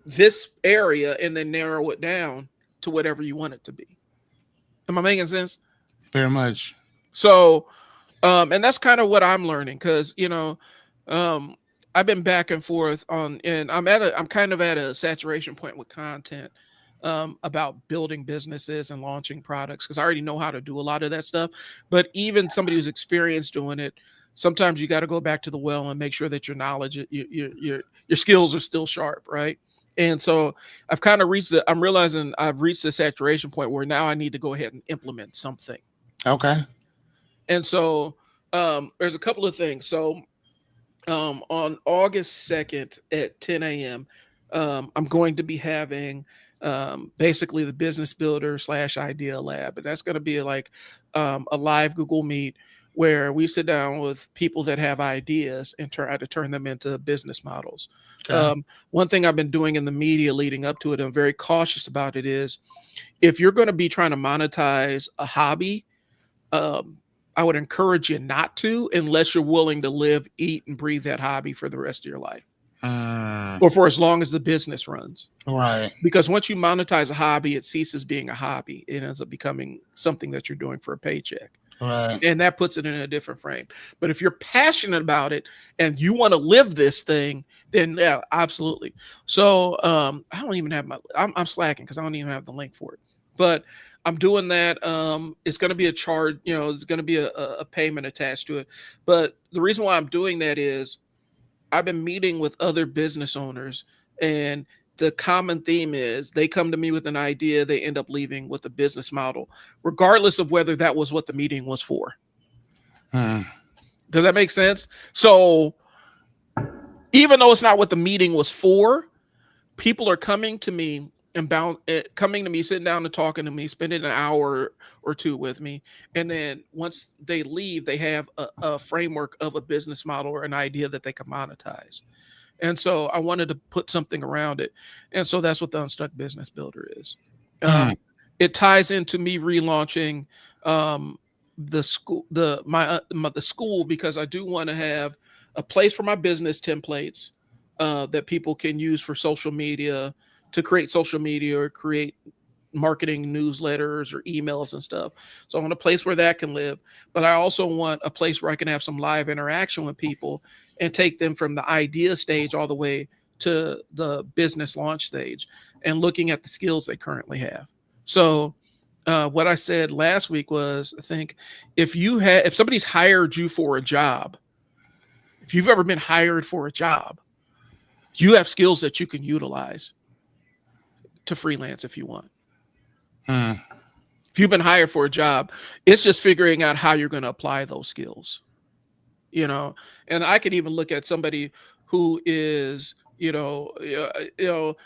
Speaker 1: this area and then narrow it down to whatever you want it to be. Am I making sense?
Speaker 2: Very much.
Speaker 1: So, and that's kind of what I'm learning because um, I've been back and forth and I'm kind of at a saturation point with content about building businesses and launching products because I already know how to do a lot of that stuff. But even somebody who's experienced doing it, sometimes you got to go back to the well and make sure that your knowledge, your skills are still sharp, right? And so I'm realizing I've reached the saturation point where now I need to go ahead and implement something.
Speaker 2: Okay.
Speaker 1: And so there's a couple of things. So on August 2nd at 10 a.m., I'm going to be having basically the business builder / idea lab. And that's going to be like a live Google Meet where we sit down with people that have ideas and try to turn them into business models.
Speaker 2: Okay.
Speaker 1: One thing I've been doing in the media leading up to it, I'm very cautious about it, is if you're going to be trying to monetize a hobby, um, I would encourage you not to unless you're willing to live, eat, and breathe that hobby for the rest of your life
Speaker 2: Mm,
Speaker 1: or for as long as the business runs.
Speaker 2: right.
Speaker 1: Because once you monetize a hobby, it ceases being a hobby. It ends up becoming something that you're doing for a paycheck.
Speaker 2: Right.
Speaker 1: And that puts it in a different frame. But if you're passionate about it and you want to live this thing, then yeah, absolutely. So I don't even have I'm slacking because I don't even have the link for it. But I'm doing that. It's going to be a charge, it's going to be a payment attached to it. But the reason why I'm doing that is I've been meeting with other business owners, and the common theme is they come to me with an idea, they end up leaving with a business model, regardless of whether that was what the meeting was for.
Speaker 2: Mm,
Speaker 1: Does that make sense? So even though it's not what the meeting was for, people are coming to me coming to me, sitting down and talking to me, spending an hour or two with me, and then once they leave, they have a framework of a business model or an idea that they can monetize. And so I wanted to put something around it, and so that's what the Unstuck Business Builder is.
Speaker 2: mm,
Speaker 1: It ties into me relaunching um, the school, the school, because I do want to have a place for my business templates that people can use for social media, to create social media or create marketing newsletters or emails and stuff. So I want a place where that can live, but I also want a place where I can have some live interaction with people and take them from the idea stage all the way to the business launch stage and looking at the skills they currently have. So what I said last week was, I think if somebody's hired you for a job, if you've ever been hired for a job, you have skills that you can utilize to freelance if you want.
Speaker 2: mm.
Speaker 1: If you've been hired for a job, it's just figuring out how you're going to apply those skills, you know. And I could even look at somebody who is,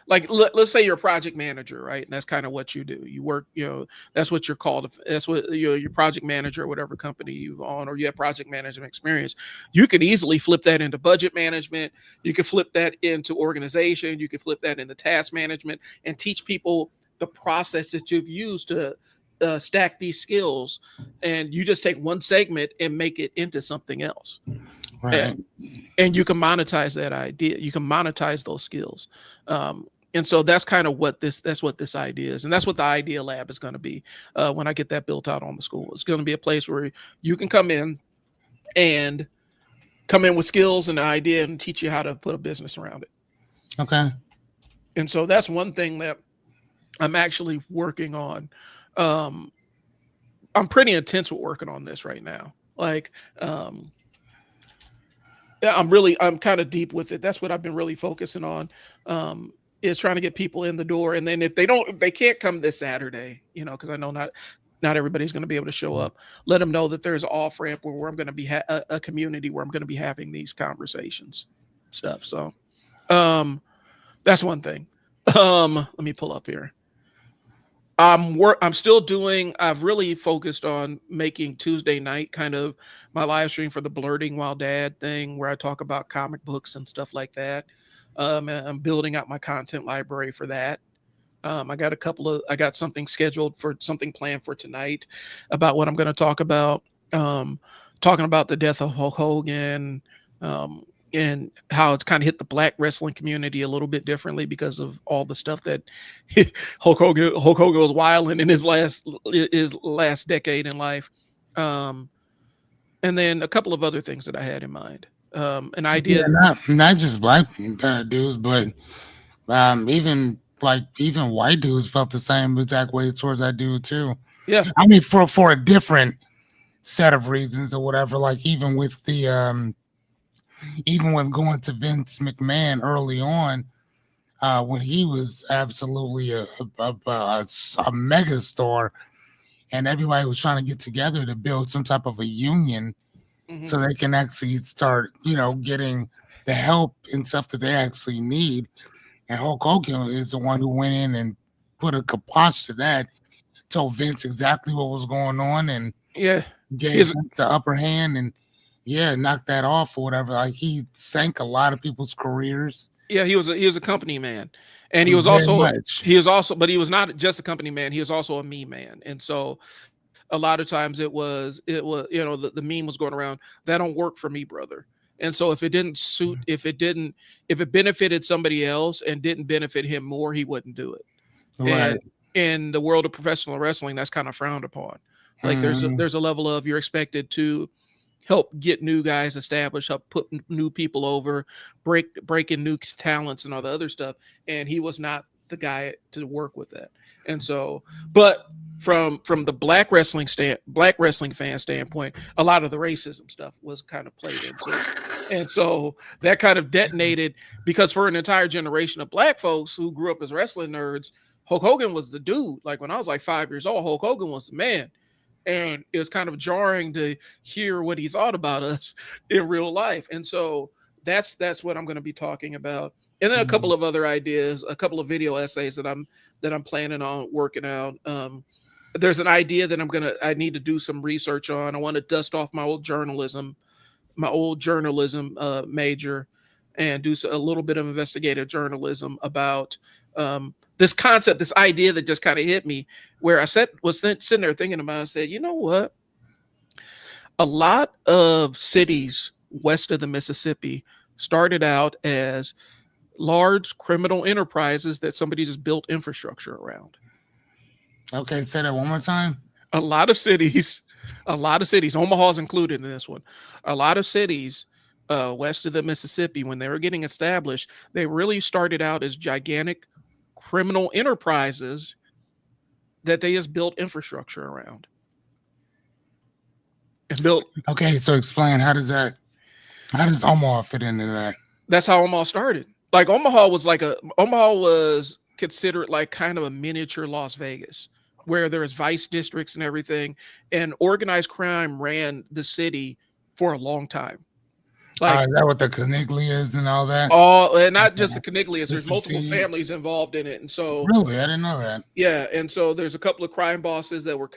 Speaker 1: like let's say you're a project manager, right? And that's kind of what you do. You work, that's what you're called. That's what your project manager or whatever company you've on, or you have project management experience. You could easily flip that into budget management. You could flip that into organization. You could flip that into task management and teach people the process that you've used to stack these skills. And you just take one segment and make it into something else.
Speaker 2: Right.
Speaker 1: And you can monetize that idea. You can monetize those skills. And so that's kind of what this idea is. And that's what the idea lab is going to be when I get that built out on the school. It's going to be a place where you can and come in with skills and an idea and teach you how to put a business around it.
Speaker 2: Okay.
Speaker 1: And so that's one thing that I'm actually working on. I'm pretty intense with working on this right now. Like, I'm kind of deep with it. That's what I've been really focusing on. Is trying to get people in the door. And then if they can't come this Saturday, cause I know not everybody's going to be able to show up. Let them know that there's an off ramp where I'm going to be a community where I'm going to be having these conversations stuff. So, that's one thing. Let me pull up here. I've really focused on making Tuesday night kind of my live stream for the Blerding While Dad thing where I talk about comic books and stuff like that. And I'm building out my content library for that. I got something planned for tonight about what I'm going to talk about. Talking about the death of Hulk Hogan, and how it's kind of hit the Black wrestling community a little bit differently because of all the stuff that Hulk Hogan was wilding in his last decade in life. And then a couple of other things that I had in mind. An idea,
Speaker 2: not just black dudes, but even white dudes felt the same exact way towards that dude too.
Speaker 1: Yeah,
Speaker 2: I mean, for a different set of reasons or whatever. Like even with going to Vince McMahon early on, when he was absolutely a mega star, and everybody was trying to get together to build some type of a union, so they can actually start, getting the help and stuff that they actually need. And Hulk Hogan is the one who went in and put a kibosh to that, told Vince exactly what was going on, and gave Vince the upper hand, and knocked that off or whatever. Like he sank a lot of people's careers.
Speaker 1: Yeah, he was a company man, and he was but he was not just a company man. He was also a me man, and so a lot of times it was the meme was going around that don't work for me, brother. And so if it benefited somebody else and didn't benefit him more, he wouldn't do it.
Speaker 2: Right.
Speaker 1: And in the world of professional wrestling, that's kind of frowned upon. Like there's a level of you're expected to help get new guys established, help put new people over, breaking new talents and all the other stuff. And he was not the guy to work with that. And so, but from the black wrestling fan standpoint, a lot of the racism stuff was kind of played into it. And so that kind of detonated because for an entire generation of black folks who grew up as wrestling nerds, Hulk Hogan was the dude. Like when I was like 5 years old, Hulk Hogan was the man. And it was kind of jarring to hear what he thought about us in real life. And so that's what I'm going to be talking about. And then a couple of other ideas, a couple of video essays that I'm planning on working out. There's an idea that I need to do some research on. I want to dust off my old journalism major and do a little bit of investigative journalism about this concept, this idea that just kind of hit me where I was sitting there thinking about it. I said, you know what? A lot of cities west of the Mississippi started out as large criminal enterprises that somebody just built infrastructure around.
Speaker 2: Okay, say that one more time.
Speaker 1: A lot of cities, Omaha's included in this one. A lot of cities west of the Mississippi, when they were getting established, they really started out as gigantic criminal enterprises that they just built infrastructure around. And built.
Speaker 2: Okay, so explain how does Omaha fit into that?
Speaker 1: That's how Omaha started. Like Omaha was considered like kind of a miniature Las Vegas, where there's vice districts and everything, and organized crime ran the city for a long time.
Speaker 2: Like, is that what the Caniglias and all that?
Speaker 1: Oh, and not just the Caniglias. There's multiple families involved in it, and so
Speaker 2: really, I didn't know that.
Speaker 1: Yeah, and so there's a couple of crime bosses that were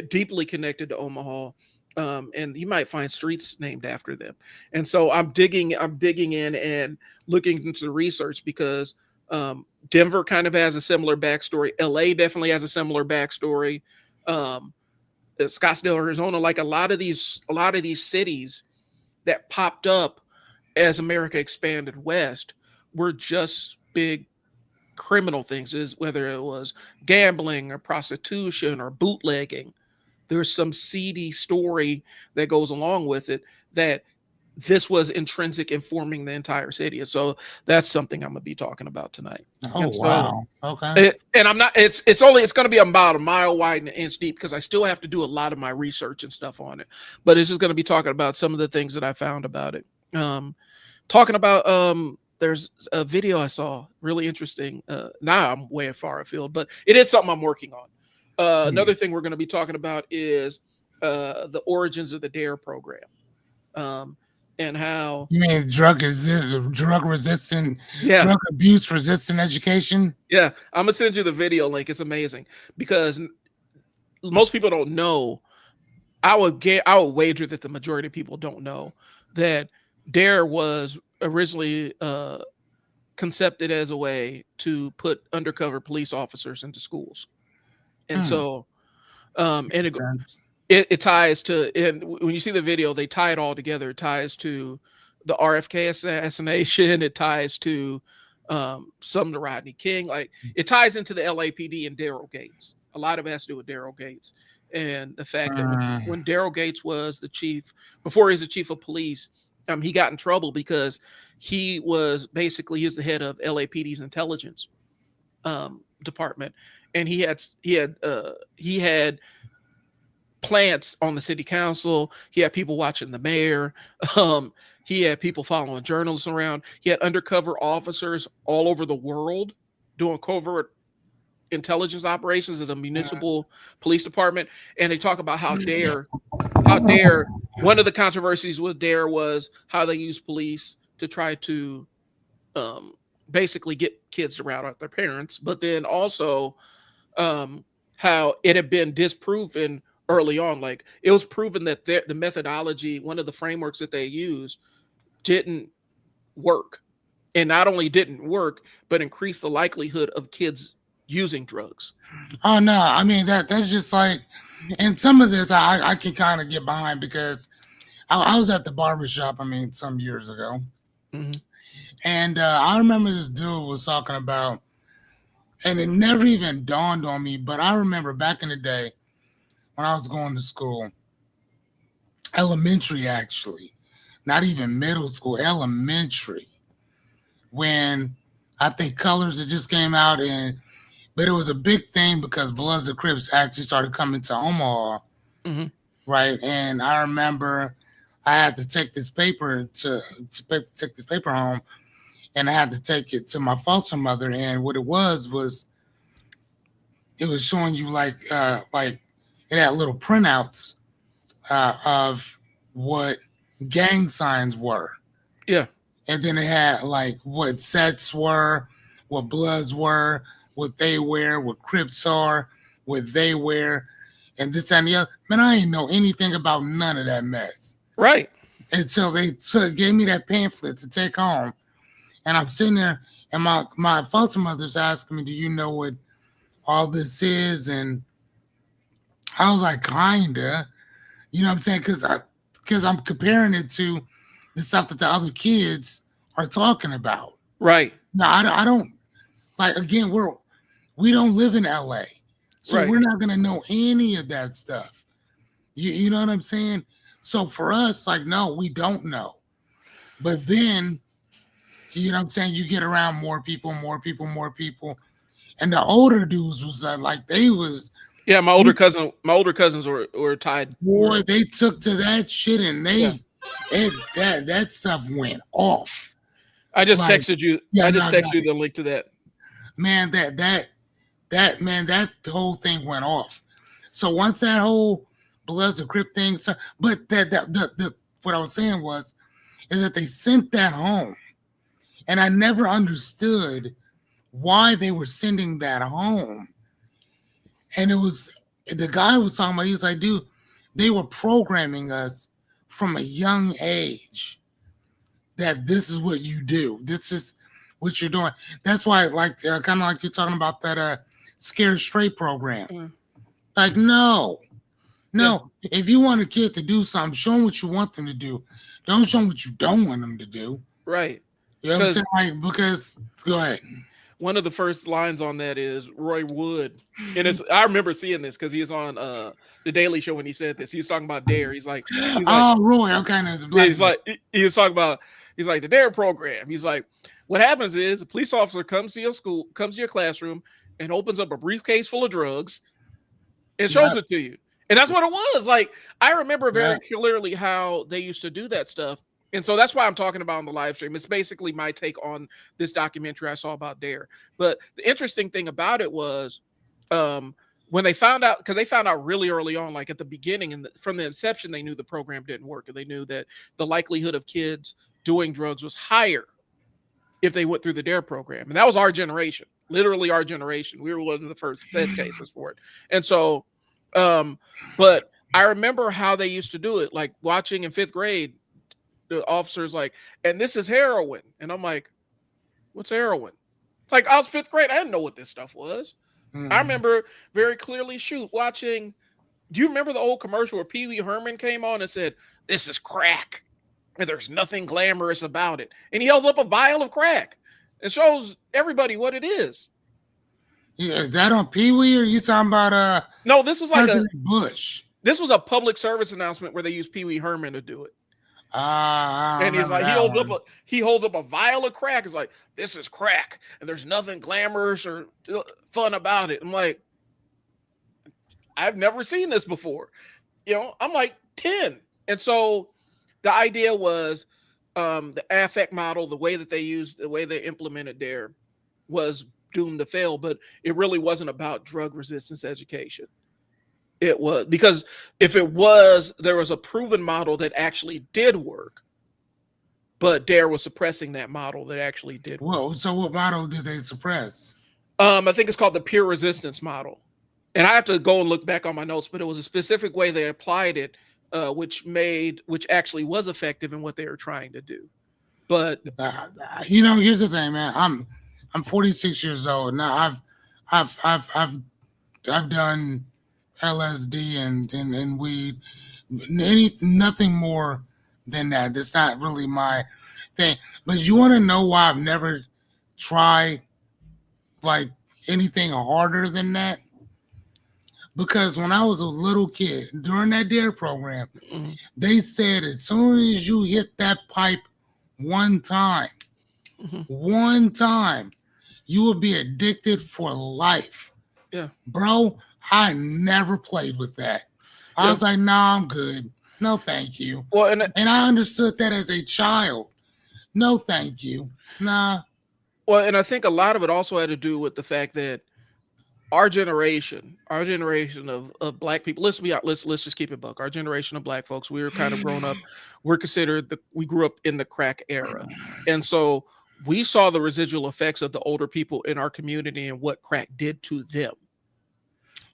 Speaker 1: deeply connected to Omaha, and you might find streets named after them. And so I'm digging in and looking into the research because Denver kind of has a similar backstory. LA definitely has a similar backstory. Scottsdale, Arizona, like a lot of these cities that popped up as America expanded west were just big criminal things, is whether it was gambling or prostitution or bootlegging. There's some seedy story that goes along with it that this was intrinsic in forming the entire city. And so that's something I'm gonna be talking about tonight.
Speaker 2: Oh
Speaker 1: And so
Speaker 2: wow. Okay.
Speaker 1: and I'm not, it's going to be about a mile wide and an inch deep because I still have to do a lot of my research and stuff on it. But it's just going to be talking about some of the things that I found about it. Talking about there's a video I saw really interesting. Now I'm way far afield, but it is something I'm working on. Another thing we're going to be talking about is the origins of the DARE program. And how
Speaker 2: You mean drug resistant,
Speaker 1: yeah,
Speaker 2: drug abuse resistant education?
Speaker 1: yeah, I'm gonna send you the video link. It's amazing because most people don't know. I would wager that the majority of people don't know that DARE was originally concepted as a way to put undercover police officers into schools, and so and it ties to, and when you see the video, they tie it all together. It ties to the RFK assassination. It ties to some of the Rodney King. Like it ties into the LAPD and Daryl Gates. A lot of it has to do with Daryl Gates and the fact that when Daryl Gates was the chief, before he was the chief of police, he got in trouble because he was the head of LAPD's intelligence department, and he had plants on the city council. He had people watching the mayor. He had people following journalists around. He had undercover officers all over the world doing covert intelligence operations as a municipal police department. And they talk about how DARE, one of the controversies with DARE was how they use police to try to basically get kids to rat out their parents, but then also how it had been disproven early on. Like it was proven that the methodology, one of the frameworks that they used, didn't work, and not only didn't work, but increased the likelihood of kids using drugs.
Speaker 2: Oh no, I mean that's just like, and some of this I can kind of get behind because I was at the barbershop, I mean, some years ago, and I remember this dude was talking about, and it never even dawned on me, but I remember back in the day when I was going to school, elementary actually, not even middle school, elementary, when I think Colors had just came out, but it was a big thing because Bloods and Crips actually started coming to Omaha, right? And I remember I had to take this paper take this paper home, and I had to take it to my foster mother. And what it was it was showing you like it had little printouts of what gang signs were.
Speaker 1: Yeah.
Speaker 2: And then it had like what sets were, what Bloods were, what they wear, what Crips are, what they wear, and this and the other. Man, I ain't know anything about none of that mess.
Speaker 1: Right.
Speaker 2: And so they gave me that pamphlet to take home. And I'm sitting there, and my foster mother's asking me, do you know what all this is? And I was like, kinda. You know what I'm saying? Because I'm comparing it to the stuff that the other kids are talking about.
Speaker 1: Right.
Speaker 2: No, I don't, like, again, we don't live in LA. So we're not gonna know any of that stuff. You know what I'm saying? So for us, like, no, we don't know. But then, you know what I'm saying, you get around more people. And the older dudes was like they was,
Speaker 1: yeah, my older cousins were tied.
Speaker 2: Boy, they took to that shit, and that stuff went off.
Speaker 1: I just texted you. I just texted you the link to that.
Speaker 2: Man, that whole thing went off. So once that whole Bloods and Crip thing, but the what I was saying is that they sent that home, and I never understood why they were sending that home. And it was, the guy was talking about, he was like, dude, they were programming us from a young age that this is what you do. This is what you're doing. That's why, like, kind of like you're talking about that Scared Straight program. Like, no. If you want a kid to do something, show them what you want them to do. Don't show them what you don't want them to do.
Speaker 1: Right.
Speaker 2: You know what I'm saying? Like, because go ahead.
Speaker 1: One of the first lines on that is Roy Wood, and I remember seeing this because he was on the Daily Show when he said this. He was talking about Dare. He's like,
Speaker 2: oh, Roy, okay, that's black.
Speaker 1: He's like, he was talking about, he's like the Dare program. He's like, what happens is a police officer comes to your school, comes to your classroom, and opens up a briefcase full of drugs, and shows it to you. And that's what it was. Like, I remember very clearly how they used to do that stuff. And so that's why I'm talking about on the live stream. It's basically my take on this documentary I saw about Dare. But the interesting thing about it was when they found out, because they found out really early on, like at the beginning and from the inception, they knew the program didn't work. And they knew that the likelihood of kids doing drugs was higher if they went through the Dare program. And that was our generation, literally our generation. We were one of the first test cases for it. And so, but I remember how they used to do it, like watching in 5th grade, the officer's like, and this is heroin. And I'm like, what's heroin? It's like, I was 5th grade. I didn't know what this stuff was. I remember very clearly watching. Do you remember the old commercial where Pee Wee Herman came on and said, this is crack and there's nothing glamorous about it? And he holds up a vial of crack and shows everybody what it is.
Speaker 2: Yeah, is that on Pee Wee or are you talking about
Speaker 1: no, this was like
Speaker 2: President Bush?
Speaker 1: This was a public service announcement where they used Pee Wee Herman to do it.
Speaker 2: And
Speaker 1: he's like, he holds up a vial of crack. It's like, this is crack, and there's nothing glamorous or fun about it. I'm like, I've never seen this before. You know, I'm like 10. And so the idea was the affect model, the way that they used, the way they implemented Dare was doomed to fail, but it really wasn't about drug resistance education. It was because if it was, there was a proven model that actually did work, but Dare was suppressing that model that actually did work.
Speaker 2: Whoa, so what model did they suppress?
Speaker 1: I think it's called the peer resistance model. And I have to go and look back on my notes, but it was a specific way they applied it, which actually was effective in what they were trying to do. But
Speaker 2: you know, here's the thing, man. I'm 46 years old now. I've done LSD and weed, nothing more than that. That's not really my thing. But you want to know why I've never tried like anything harder than that? Because when I was a little kid, during that Dare program, they said as soon as you hit that pipe one time, you will be addicted for life.
Speaker 1: Yeah.
Speaker 2: Bro, I never played with that. I was like, nah, I'm good. No, thank you.
Speaker 1: Well,
Speaker 2: and I understood that as a child. No, thank you. Nah.
Speaker 1: Well, and I think a lot of it also had to do with the fact that our generation of black people, let's just keep it buck. Our generation of black folks, we were kind of grown up. We're considered we grew up in the crack era. And so we saw the residual effects of the older people in our community and what crack did to them.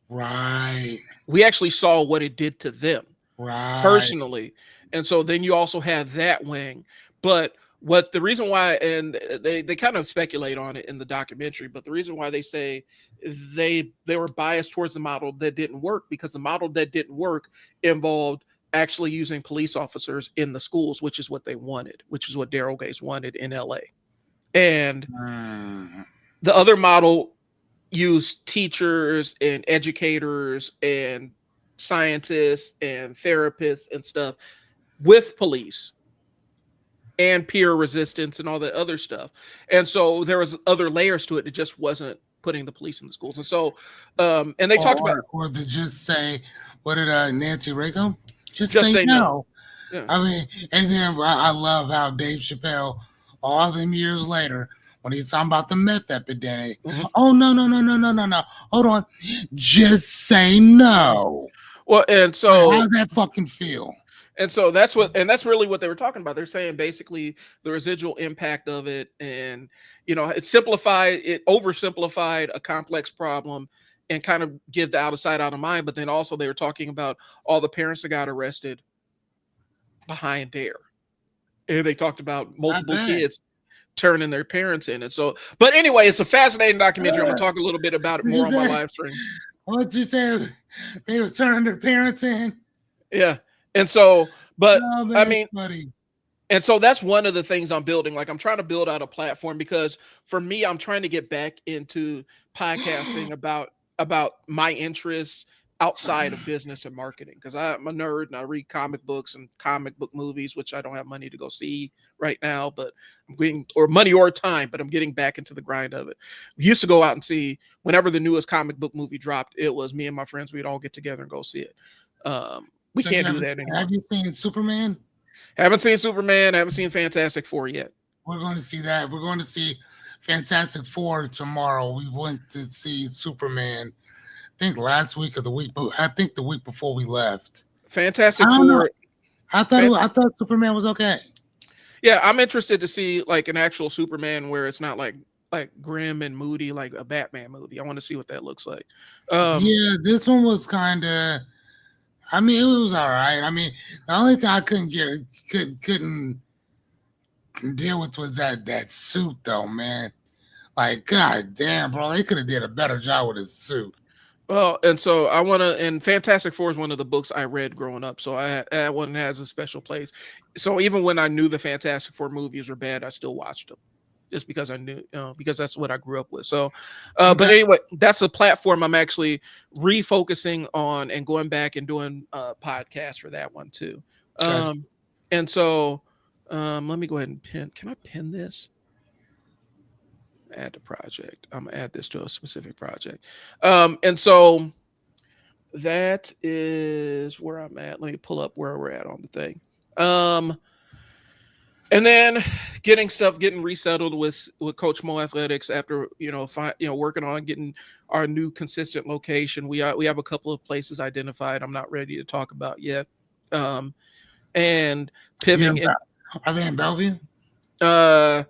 Speaker 2: Right.
Speaker 1: We actually saw what it did to them personally. And so then you also have that wing. But the reason why, and they kind of speculate on it in the documentary, but the reason why they say they were biased towards the model that didn't work, because the model that didn't work involved actually using police officers in the schools, which is what they wanted, which is what Daryl Gates wanted in LA. And the other model used teachers and educators and scientists and therapists and stuff with police and peer resistance and all that other stuff. And so there was other layers to it. It just wasn't putting the police in the schools. And so, and they talked about,
Speaker 2: or to just say, what did Nancy Reagan go? Just say no. Yeah. I mean, and then I love how Dave Chappelle, all them years later, when he's talking about the meth epidemic, oh, no. Hold on. Just say no.
Speaker 1: Well, and so
Speaker 2: how does that fucking feel?
Speaker 1: And so that's really what they were talking about. They're saying basically the residual impact of it, and it oversimplified a complex problem and kind of give the out of sight, out of mind. But then also they were talking about all the parents that got arrested behind Dare. And they talked about multiple kids turning their parents in. And so, but anyway, it's a fascinating documentary. I'm gonna talk a little bit about it more on my live stream.
Speaker 2: What you said? They were turning their parents in?
Speaker 1: Yeah. And so, but I mean,
Speaker 2: funny.
Speaker 1: And so that's one of the things I'm building. Like I'm trying to build out a platform because for me, I'm trying to get back into podcasting about my interests outside of business and marketing because I'm a nerd and I read comic books and comic book movies, which I don't have money to go see right now, but I'm getting or money or time, but I'm getting back into the grind of it. We used to go out and see whenever the newest comic book movie dropped, it was me and my friends, we'd all get together and go see it. We
Speaker 2: So you
Speaker 1: can't do
Speaker 2: haven't
Speaker 1: that
Speaker 2: have
Speaker 1: anymore.
Speaker 2: you seen Superman?
Speaker 1: Haven't seen Superman, haven't seen Fantastic Four yet.
Speaker 2: We're going to see that. We're going to see Fantastic Four tomorrow. We went to see Superman. I think last week or the week, but I think the week before we left. I
Speaker 1: Fantastic
Speaker 2: don't know.
Speaker 1: Four.
Speaker 2: I I thought Superman was okay.
Speaker 1: Yeah, I'm interested to see like an actual Superman where it's not like grim and moody like a Batman movie. I want to see what that looks like. Um,
Speaker 2: Yeah, this one was kind of. I mean, it was all right. I mean, the only thing I couldn't deal with was that suit though, man. Like, god damn, bro, they could have did a better job with his suit.
Speaker 1: well, and so I want to, and Fantastic Four is one of the books I read growing up, so that one has a special place. So even when I knew the Fantastic Four movies were bad, I still watched them just because I knew, because that's what I grew up with. So, but
Speaker 2: Okay,
Speaker 1: anyway, that's a platform I'm actually refocusing on and going back and doing podcasts for that one too.
Speaker 2: gotcha.
Speaker 1: Um, and so, let me go ahead and pin. Can I pin this? Add the project. I'm gonna add this to a specific project. And so that is where I'm at. Let me pull up where we're at on the thing. Um, and then getting resettled with Coach Moe Athletics after working on getting our new consistent location. We have a couple of places identified. I'm not ready to talk about yet. Um, and
Speaker 2: Yeah,
Speaker 1: pivoting in,
Speaker 2: are they in Bellevue?
Speaker 1: uh,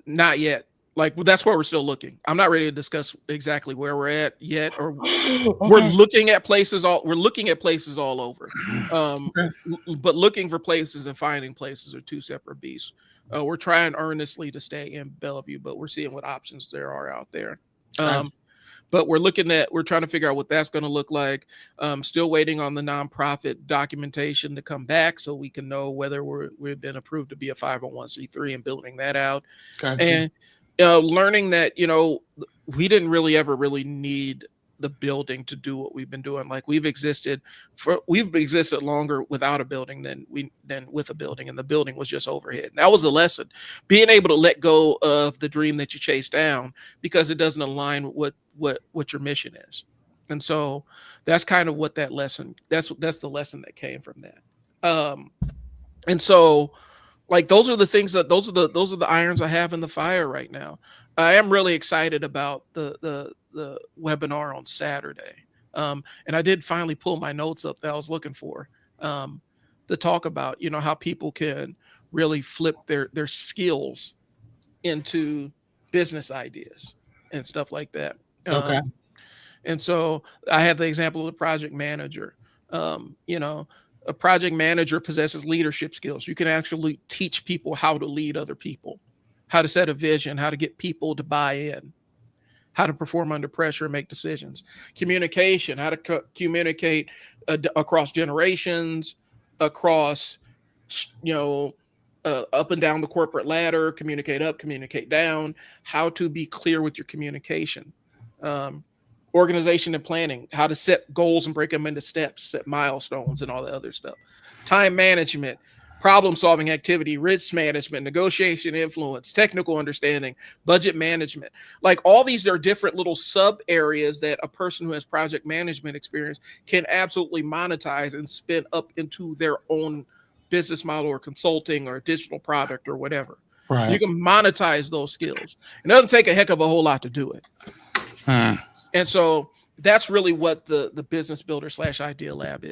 Speaker 1: not yet. Like that's where we're still looking. I'm not ready to discuss exactly where we're at yet, or we're
Speaker 2: Okay.
Speaker 1: looking at places all over. Um,
Speaker 2: Okay.
Speaker 1: but looking for places and finding places are two separate beasts. We're trying earnestly to stay in Bellevue, but we're seeing what options there are out there.
Speaker 2: Gotcha.
Speaker 1: Um, but we're trying to figure out what that's going to look like. Still waiting on the nonprofit documentation to come back so we can know whether we've been approved to be a 501c3 and building that out.
Speaker 2: Gotcha.
Speaker 1: And learning that we didn't really ever really need the building to do what we've been doing. Like we've existed longer without a building than with a building, and the building was just overhead. And that was a lesson, being able to let go of the dream that you chase down because it doesn't align with what your mission is. And so that's kind of what that lesson that's the lesson that came from that. And so like those are the irons I have in the fire right now. I am really excited about the webinar on Saturday. And I did finally pull my notes up that I was looking for, um, to talk about how people can really flip their skills into business ideas and stuff like that.
Speaker 2: Okay.
Speaker 1: And so I had the example of the project manager. Um, you know, a project manager possesses leadership skills. You can actually teach people how to lead other people, how to set a vision, how to get people to buy in, how to perform under pressure and make decisions. Communication, how to communicate across generations, across, you know, up and down the corporate ladder, communicate up, communicate down, how to be clear with your communication. Um, Organization and planning, how to set goals and break them into steps, set milestones, and all the other stuff. Time management, problem solving activity, risk management, negotiation influence, technical understanding, budget management. Like all these are different little sub areas that a person who has project management experience can absolutely monetize and spin up into their own business model or consulting or digital product or whatever. You
Speaker 2: Right.
Speaker 1: can monetize those skills. It doesn't take a heck of a whole lot to do it.
Speaker 2: Hmm.
Speaker 1: And so that's really what the business builder / idea lab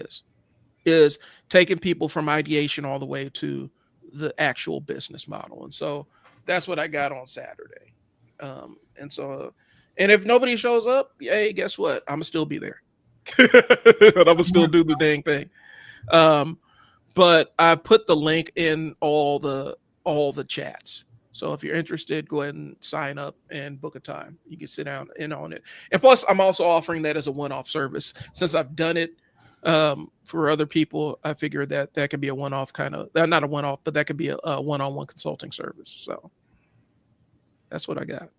Speaker 1: is taking people from ideation all the way to the actual business model. And so that's what I got on Saturday. And so, and if nobody shows up, hey, guess what? I'm gonna still be there. And I'm gonna still do the dang thing. Um, but I put the link in all the chats. So if you're interested, go ahead and sign up and book a time. You can sit down in on it. And plus, I'm also offering that as a one-off service since I've done it For other people, I figured that that could be a one-off kind of, not a one-off, but that could be a one-on-one consulting service. So that's what I got.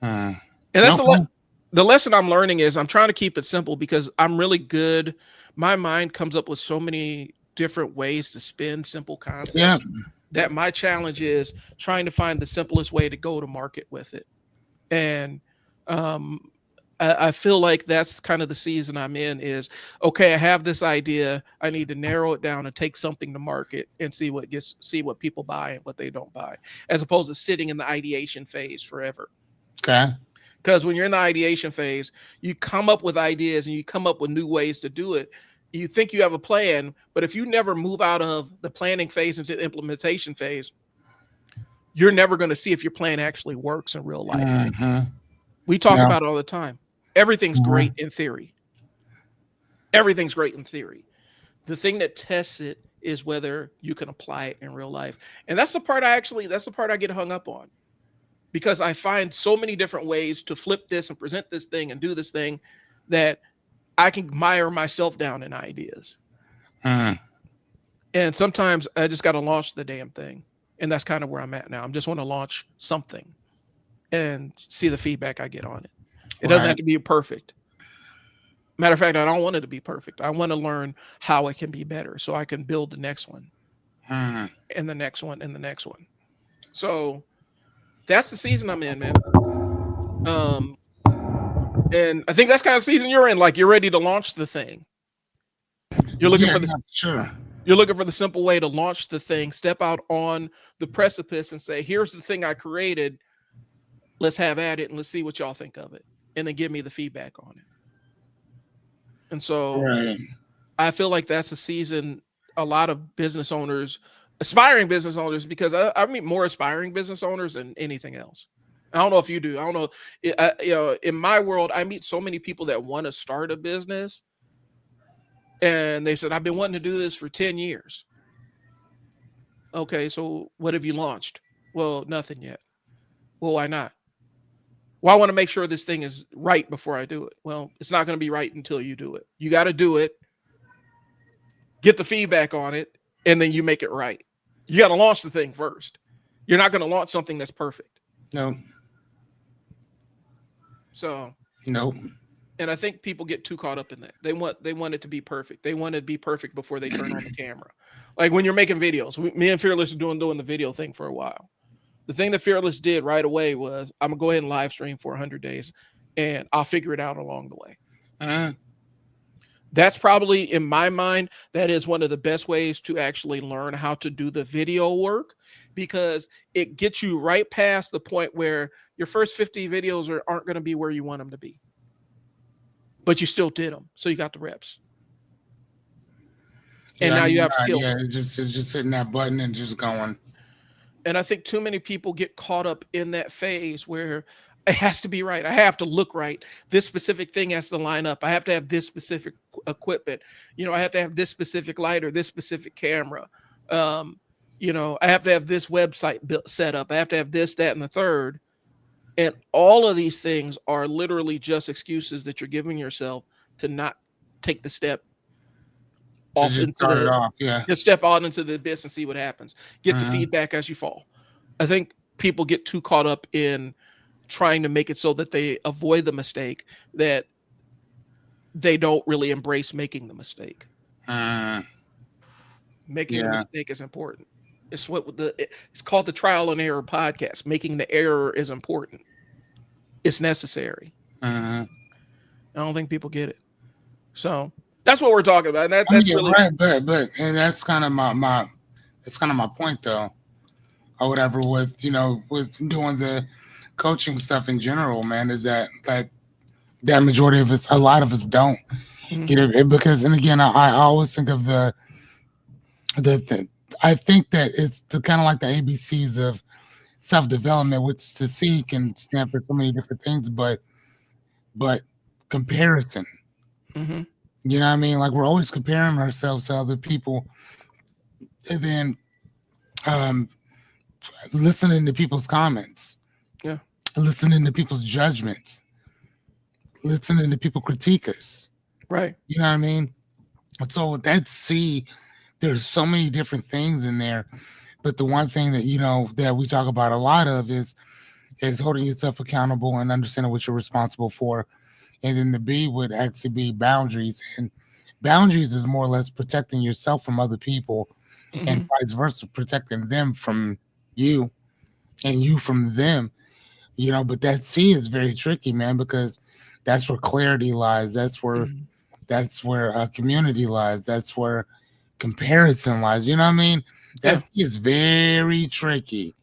Speaker 2: Hmm.
Speaker 1: And that's
Speaker 2: Okay.
Speaker 1: the lesson I'm learning is I'm trying to keep it simple because I'm really good. My mind comes up with so many different ways to spin simple
Speaker 2: Yeah.
Speaker 1: concepts that my challenge is trying to find the simplest way to go to market with it. And um, I feel like that's kind of the season I'm in is okay, I have this idea. I need to narrow it down and take something to market and see what people buy and what they don't buy, as opposed to sitting in the ideation phase forever.
Speaker 2: Okay.
Speaker 1: Because when you're in the ideation phase, you come up with ideas and you come up with new ways to do it. You think you have a plan, but if you never move out of the planning phase into the implementation phase, you're never going to see if your plan actually works in real life.
Speaker 2: Hmm.
Speaker 1: We talk
Speaker 2: Yeah.
Speaker 1: about it all the time. Everything's
Speaker 2: Mhm.
Speaker 1: great in theory. Everything's great in theory. The thing that tests it is whether you can apply it in real life. And that's the part I get hung up on because I find so many different ways to flip this and present this thing and do this thing that I can mire myself down in ideas.
Speaker 2: Hmm.
Speaker 1: And sometimes I just got to launch the damn thing. And that's kind of where I'm at now. I just want to launch something and see the feedback I get on it. It doesn't have
Speaker 2: Right.
Speaker 1: to be perfect. Matter of fact, I don't want it to be perfect. I want to learn how it can be better so I can build the next one
Speaker 2: Hmm.
Speaker 1: and the next one and the next one. So that's the season I'm in, man. Um, and I think that's kind of season you're in. Like you're ready to launch the thing. You're looking
Speaker 2: Yeah.
Speaker 1: for this.
Speaker 2: Yeah. Sure.
Speaker 1: You're looking for the simple way to launch the thing. Step out on the precipice and say, "Here's the thing I created. Let's have at it and let's see what y'all think of it, and then give me the feedback on it." And so
Speaker 2: Right.
Speaker 1: I feel like that's a season a lot of business owners, aspiring business owners, because I meet more aspiring business owners than anything else. I don't know if you do. I don't know. In my world, I meet so many people that want to start a business, and they said, "I've been wanting to do this for 10 years." Okay, so what have you launched? Well, nothing yet. Well, why not? Well, I want to make sure this thing is right before I do it. Well, it's not going to be right until you do it. You got to do it, get the feedback on it, and then you make it right. You got to launch the thing first. You're not going to launch something that's perfect.
Speaker 2: No.
Speaker 1: So,
Speaker 2: Nope.
Speaker 1: and I think people get too caught up in that. They want it to be perfect. They want it to be perfect before they turn on the camera. Like when you're making videos, me and Fearless are doing the video thing for a while. The thing that Fearless did right away was I'm gonna go ahead and live stream for 100 days, and I'll figure it out along the way.
Speaker 2: Hmm.
Speaker 1: That's probably in my mind that is one of the best ways to actually learn how to do the video work because it gets you right past the point where your first 50 videos aren't going to be where you want them to be, but you still did them, so you got the reps, and
Speaker 2: Yeah. I
Speaker 1: now you
Speaker 2: mean,
Speaker 1: have
Speaker 2: yeah.
Speaker 1: skills.
Speaker 2: It's just hitting that button and just going.
Speaker 1: And I think too many people get caught up in that phase where it has to be right. I have to look right. This specific thing has to line up. I have to have this specific equipment. I have to have this specific light or this specific camera. Um, I have to have this website built set up. I have to have this, that, and the third. And all of these things are literally just excuses that you're giving yourself to not take the step
Speaker 2: To
Speaker 1: off
Speaker 2: just
Speaker 1: into
Speaker 2: start it
Speaker 1: the
Speaker 2: off. Yeah.
Speaker 1: just step out into the abyss and see what happens. Get the
Speaker 2: Hmm.
Speaker 1: feedback as you fall. I think people get too caught up in trying to make it so that they avoid the mistake that they don't really embrace making the mistake.
Speaker 2: Hmm.
Speaker 1: Making the
Speaker 2: Yeah.
Speaker 1: mistake is important. It's called the trial and error podcast. Making the error is important. It's necessary.
Speaker 2: Hmm.
Speaker 1: I don't think people get it. So that's what we're talking about. And
Speaker 2: I mean,
Speaker 1: that's
Speaker 2: you're
Speaker 1: really
Speaker 2: right, but and that's kind of my that's kind of my point though, or whatever. With doing the coaching stuff in general, man, is that majority of us, a lot of us don't get
Speaker 1: Mhm.
Speaker 2: it because, and again, I always think of the I think that it's the kind of like the ABCs of self development, which is to seek and stand for so many different things, but comparison.
Speaker 1: Mhm.
Speaker 2: You know what I mean? Like we're always comparing ourselves to other people, and then um, listening to people's comments,
Speaker 1: Yeah.
Speaker 2: listening to people's judgments, listening to people critique us.
Speaker 1: Right.
Speaker 2: You know what I mean? So that C, there's so many different things in there. But the one thing that that we talk about a lot of is holding yourself accountable and understanding what you're responsible for. And then the B would actually be boundaries. And boundaries is more or less protecting yourself from other people and
Speaker 1: Hmm.
Speaker 2: vice versa, protecting them from you and you from them. But that C is very tricky, man, because that's where clarity lies.
Speaker 1: Hmm.
Speaker 2: That's where community lies. That's where comparison lies. You know what I mean? That
Speaker 1: Yeah.
Speaker 2: C is very tricky.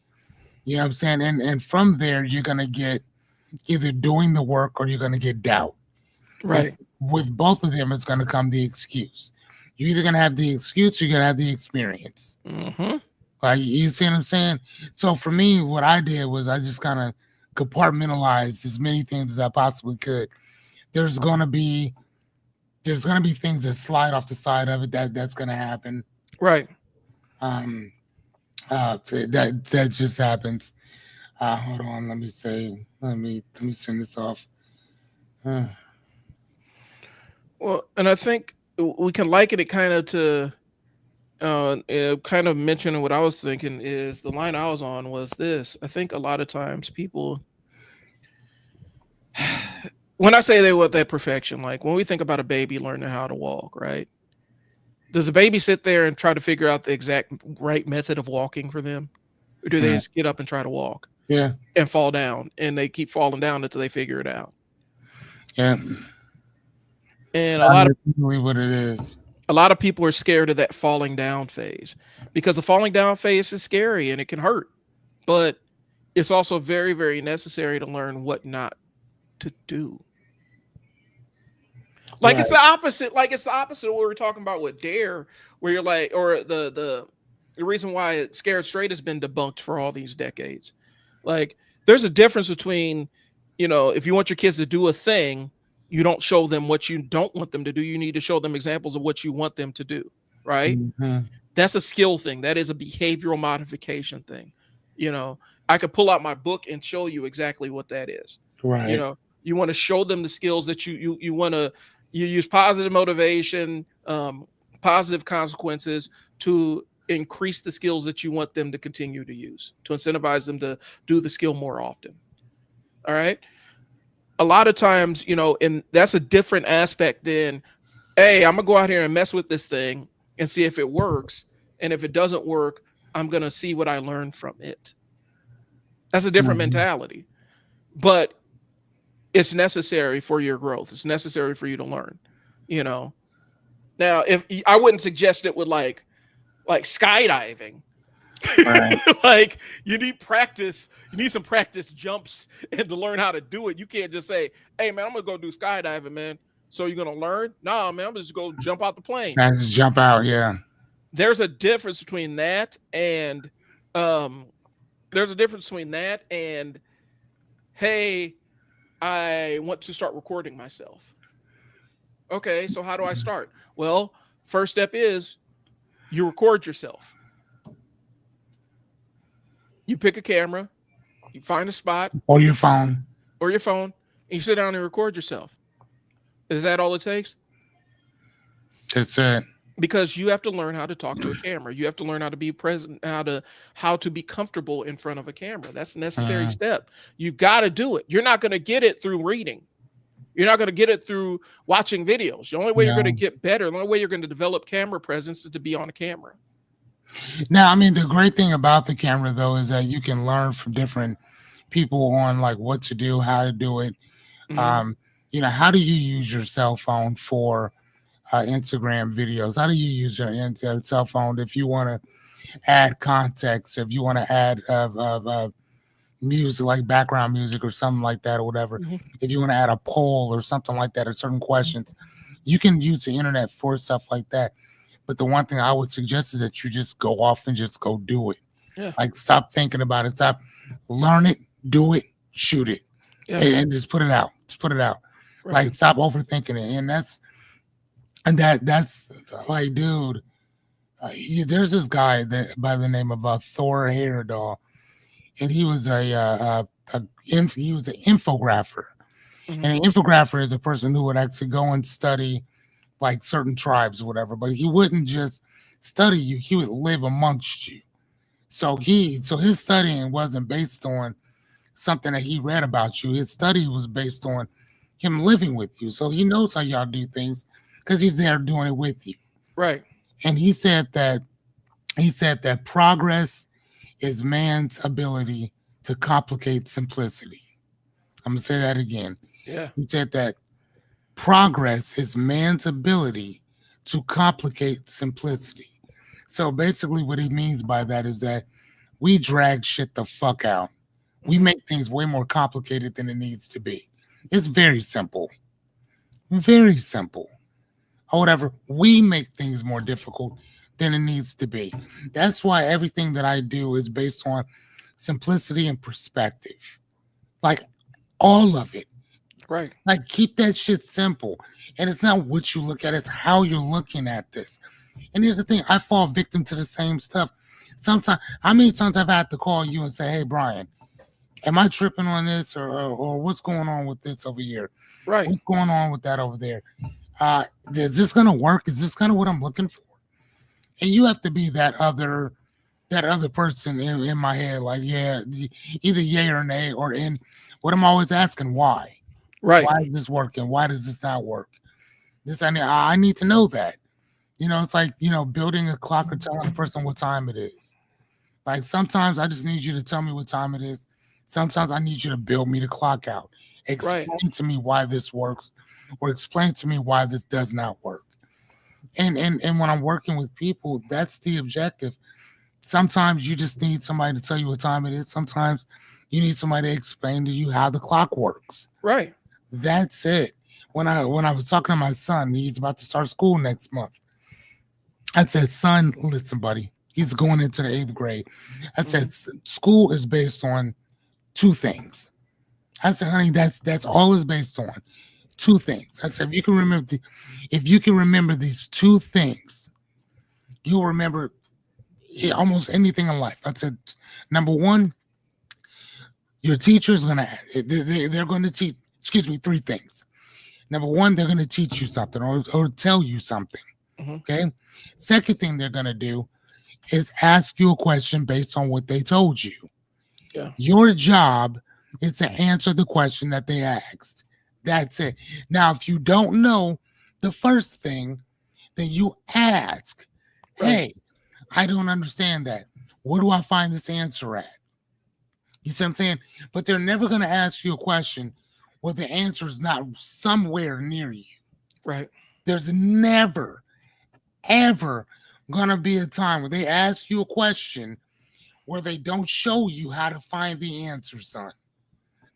Speaker 2: You know what I'm saying? And from there, you're gonna get either doing the work or you're gonna get doubt. And
Speaker 1: Right.
Speaker 2: with both of them, it's gonna come the excuse. You're either gonna have the excuse or you're gonna have the experience.
Speaker 1: Hmm.
Speaker 2: Like, you see what I'm saying? So for me, what I did was I just kind of compartmentalized as many things as I possibly could. There's gonna be there's gonna be things that slide off the side of it that's gonna happen.
Speaker 1: Right.
Speaker 2: Um, that just happens. Hold on, let me say, let me send this off. Uh,
Speaker 1: Well, and I think we can liken it kind of to kind of mentioning what I was thinking is the line I was on was this. I think a lot of times people, when I say they want that perfection, like when we think about a baby learning how to walk, right? Does a baby sit there and try to figure out the exact right method of walking for them? Or do they
Speaker 2: uh,
Speaker 1: just get up and try to walk
Speaker 2: yeah,
Speaker 1: and fall down and they keep falling down until they figure it out?
Speaker 2: yeah.
Speaker 1: And
Speaker 2: That's usually what it is.
Speaker 1: a lot of people are scared of that falling down phase because the falling down phase is scary and it can hurt. But it's also very, very necessary to learn what not to do. Like it's
Speaker 2: Right.
Speaker 1: the opposite. Like it's the opposite of what we were talking about with dare, where you're like, or the reason why scared straight has been debunked for all these decades. Like there's a difference between, if you want your kids to do a thing, you don't show them what you don't want them to do. You need to show them examples of what you want them to do. Right?
Speaker 2: Hmm.
Speaker 1: That's a skill thing. That is a behavioral modification thing. You know, I could pull out my book and show you exactly what that is. You
Speaker 2: Right.
Speaker 1: know, you want to show them the skills that you want to you use positive motivation, positive consequences to increase the skills that you want them to continue to use, to incentivize them to do the skill more often. All right. A lot of times, and that's a different aspect than, hey, I'm gonna go out here and mess with this thing and see if it works. And if it doesn't work, I'm gonna see what I learned from it. That's a different
Speaker 2: Mhm.
Speaker 1: mentality. But it's necessary for your growth. It's necessary for you to learn. You know. Now, if I wouldn't suggest it with like skydiving,
Speaker 2: Right.
Speaker 1: like you need practice, you need some practice jumps and to learn how to do it. You can't just say, "Hey man, I'm gonna go do skydiving, man." So you're gonna learn? Nah, man, I'm just go jump out the plane.
Speaker 2: I just jump out. Yeah.
Speaker 1: There's a difference between that and um there's a difference between that and, hey, I want to start recording myself. Okay, so how do I start? Well, first step is you record yourself. You pick a camera, you find a spot
Speaker 2: Or your phone.
Speaker 1: or your phone, and you sit down and record yourself. Is that all it takes?
Speaker 2: That's it.
Speaker 1: Because you have to learn how to talk to a camera. You have to learn how to be present, how to be comfortable in front of a camera. That's a necessary
Speaker 2: Uh,
Speaker 1: step. You got to do it. You're not going to get it through reading. You're not going to get it through watching videos. The only way you're going to
Speaker 2: no.
Speaker 1: get better, the only way you're going to develop camera presence is to be on a camera.
Speaker 2: Now, I mean, the great thing about the camera though is that you can learn from different people on like what to do, how to do it.
Speaker 1: Hmm.
Speaker 2: Um, how do you use your cell phone for Instagram videos? How do you use your cell phone if you want to add context, if you want to add music, like background music or something like that, or whatever?
Speaker 1: Hmm.
Speaker 2: If you want to add a poll or something like that, or certain questions, you can use the internet for stuff like that. But the one thing I would suggest is that you just go off and just go do it.
Speaker 1: Yeah.
Speaker 2: Like, stop thinking about it. Stop, learn it, do it, shoot it,
Speaker 1: Yeah.
Speaker 2: and just put it out. Just put it out.
Speaker 1: Right.
Speaker 2: Like, stop overthinking it. That's like, dude. There's this guy that by the name of Thor Heyerdahl, and he was he was an infographer.
Speaker 1: Hmm.
Speaker 2: And an infographer is a person who would actually go and study like certain tribes or whatever, but he wouldn't just study you, he would live amongst you. So his studying wasn't based on something that he read about you. His study was based on him living with you. So he knows how y'all do things because he's there doing it with you.
Speaker 1: Right.
Speaker 2: And he said that progress is man's ability to complicate simplicity. I'm gonna say that again.
Speaker 1: Yeah.
Speaker 2: He said that progress is man's ability to complicate simplicity. So basically, what he means by that is that we drag shit the fuck out. We
Speaker 1: Mhm.
Speaker 2: make things way more complicated than it needs to be. It's very simple. Very simple. Or whatever. We make things more difficult than it needs to be. That's why everything that I do is based on simplicity and perspective. Like all of it.
Speaker 1: Right.
Speaker 2: Like keep that shit simple. And it's not what you look at, it's how you're looking at this. And here's the thing, I fall victim to the same stuff. Sometimes, how many times I've had to call you and say, hey, Brian, am I tripping on this or what's going on with this over here?
Speaker 1: Right.
Speaker 2: What's going on with that over there? Is this going to work? Is this kind of what I'm looking for? And you have to be that other person in my head, like, yeah, either yay or nay, or in what I'm always asking, why?
Speaker 1: Right.
Speaker 2: Why is this working? Why does this not work? I need to know that. It's like, building a clock or telling a person what time it is. Like sometimes I just need you to tell me what time it is. Sometimes I need you to build me the clock out.
Speaker 1: Right.
Speaker 2: Explain to me why this works or explain to me why this does not work. And when I'm working with people, that's the objective. Sometimes you just need somebody to tell you what time it is. Sometimes you need somebody to explain to you how the clock works.
Speaker 1: Right.
Speaker 2: That's it. When I was talking to my son, he's about to start school next month. I said, son, listen, buddy. He's going into the 8th grade. I said, school is based on 2 things. I said, honey, that's all it's based on. 2 things. I said, if you can remember these 2 things, you'll remember almost anything in life. I said, number 1, your teacher's they're going to teach, 3 things. Number 1, they're going to teach you something or tell you something.
Speaker 1: Mm-hmm.
Speaker 2: Okay. Second thing they're going to do is ask you a question based on what they told you.
Speaker 1: Yeah.
Speaker 2: Your job is to answer the question that they asked. That's it. Now, if you don't know the first thing, then you ask, hey, I don't understand that. Where do I find this answer at? You see what I'm saying? But they're never going to ask you a question where the answer is not somewhere near you.
Speaker 1: Right.
Speaker 2: There's never, ever going to be a time where they ask you a question where they don't show you how to find the answer, son.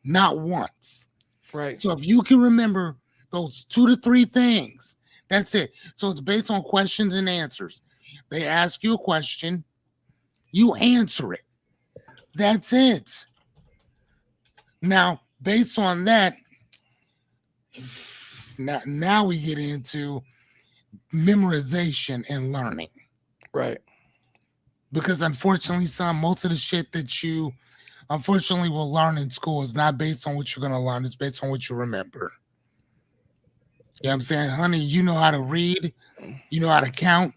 Speaker 2: Not once.
Speaker 1: Right.
Speaker 2: So if you can remember those 2 to 3 things, that's it. So it's based on questions and answers. They ask you a question, you answer it. That's it. Now, based on that, now we get into memorization and learning.
Speaker 1: Right.
Speaker 2: Because unfortunately, son, most of the shit that you unfortunately will learn in school is not based on what you're going to learn. It's based on what you remember. You know what I'm saying? Honey, you know how to read. You know how to count.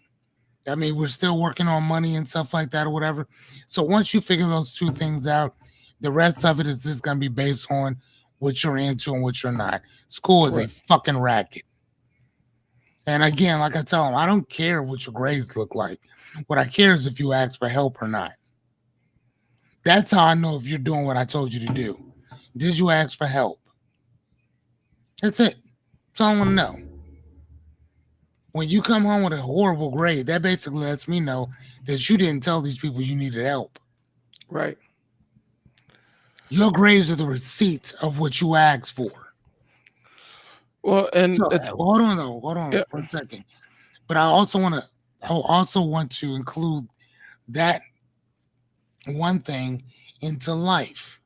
Speaker 2: I mean, we're still working on money and stuff like that or whatever. So once you figure those 2 things out, the rest of it is just going to be based on what you're into and what you're not. School is a fucking racket. And again, like I tell them, I don't care what your grades look like. What I care is if you ask for help or not. That's how I know if you're doing what I told you to do. Did you ask for help? That's it. That's all I want to know. When you come home with a horrible grade, that basically lets me know that you didn't tell these people you needed help.
Speaker 1: Right.
Speaker 2: Your grades are the receipt of what you asked for.
Speaker 1: Well, and
Speaker 2: so, hold on
Speaker 1: yeah.
Speaker 2: for a second. But I also want to include that one thing into life.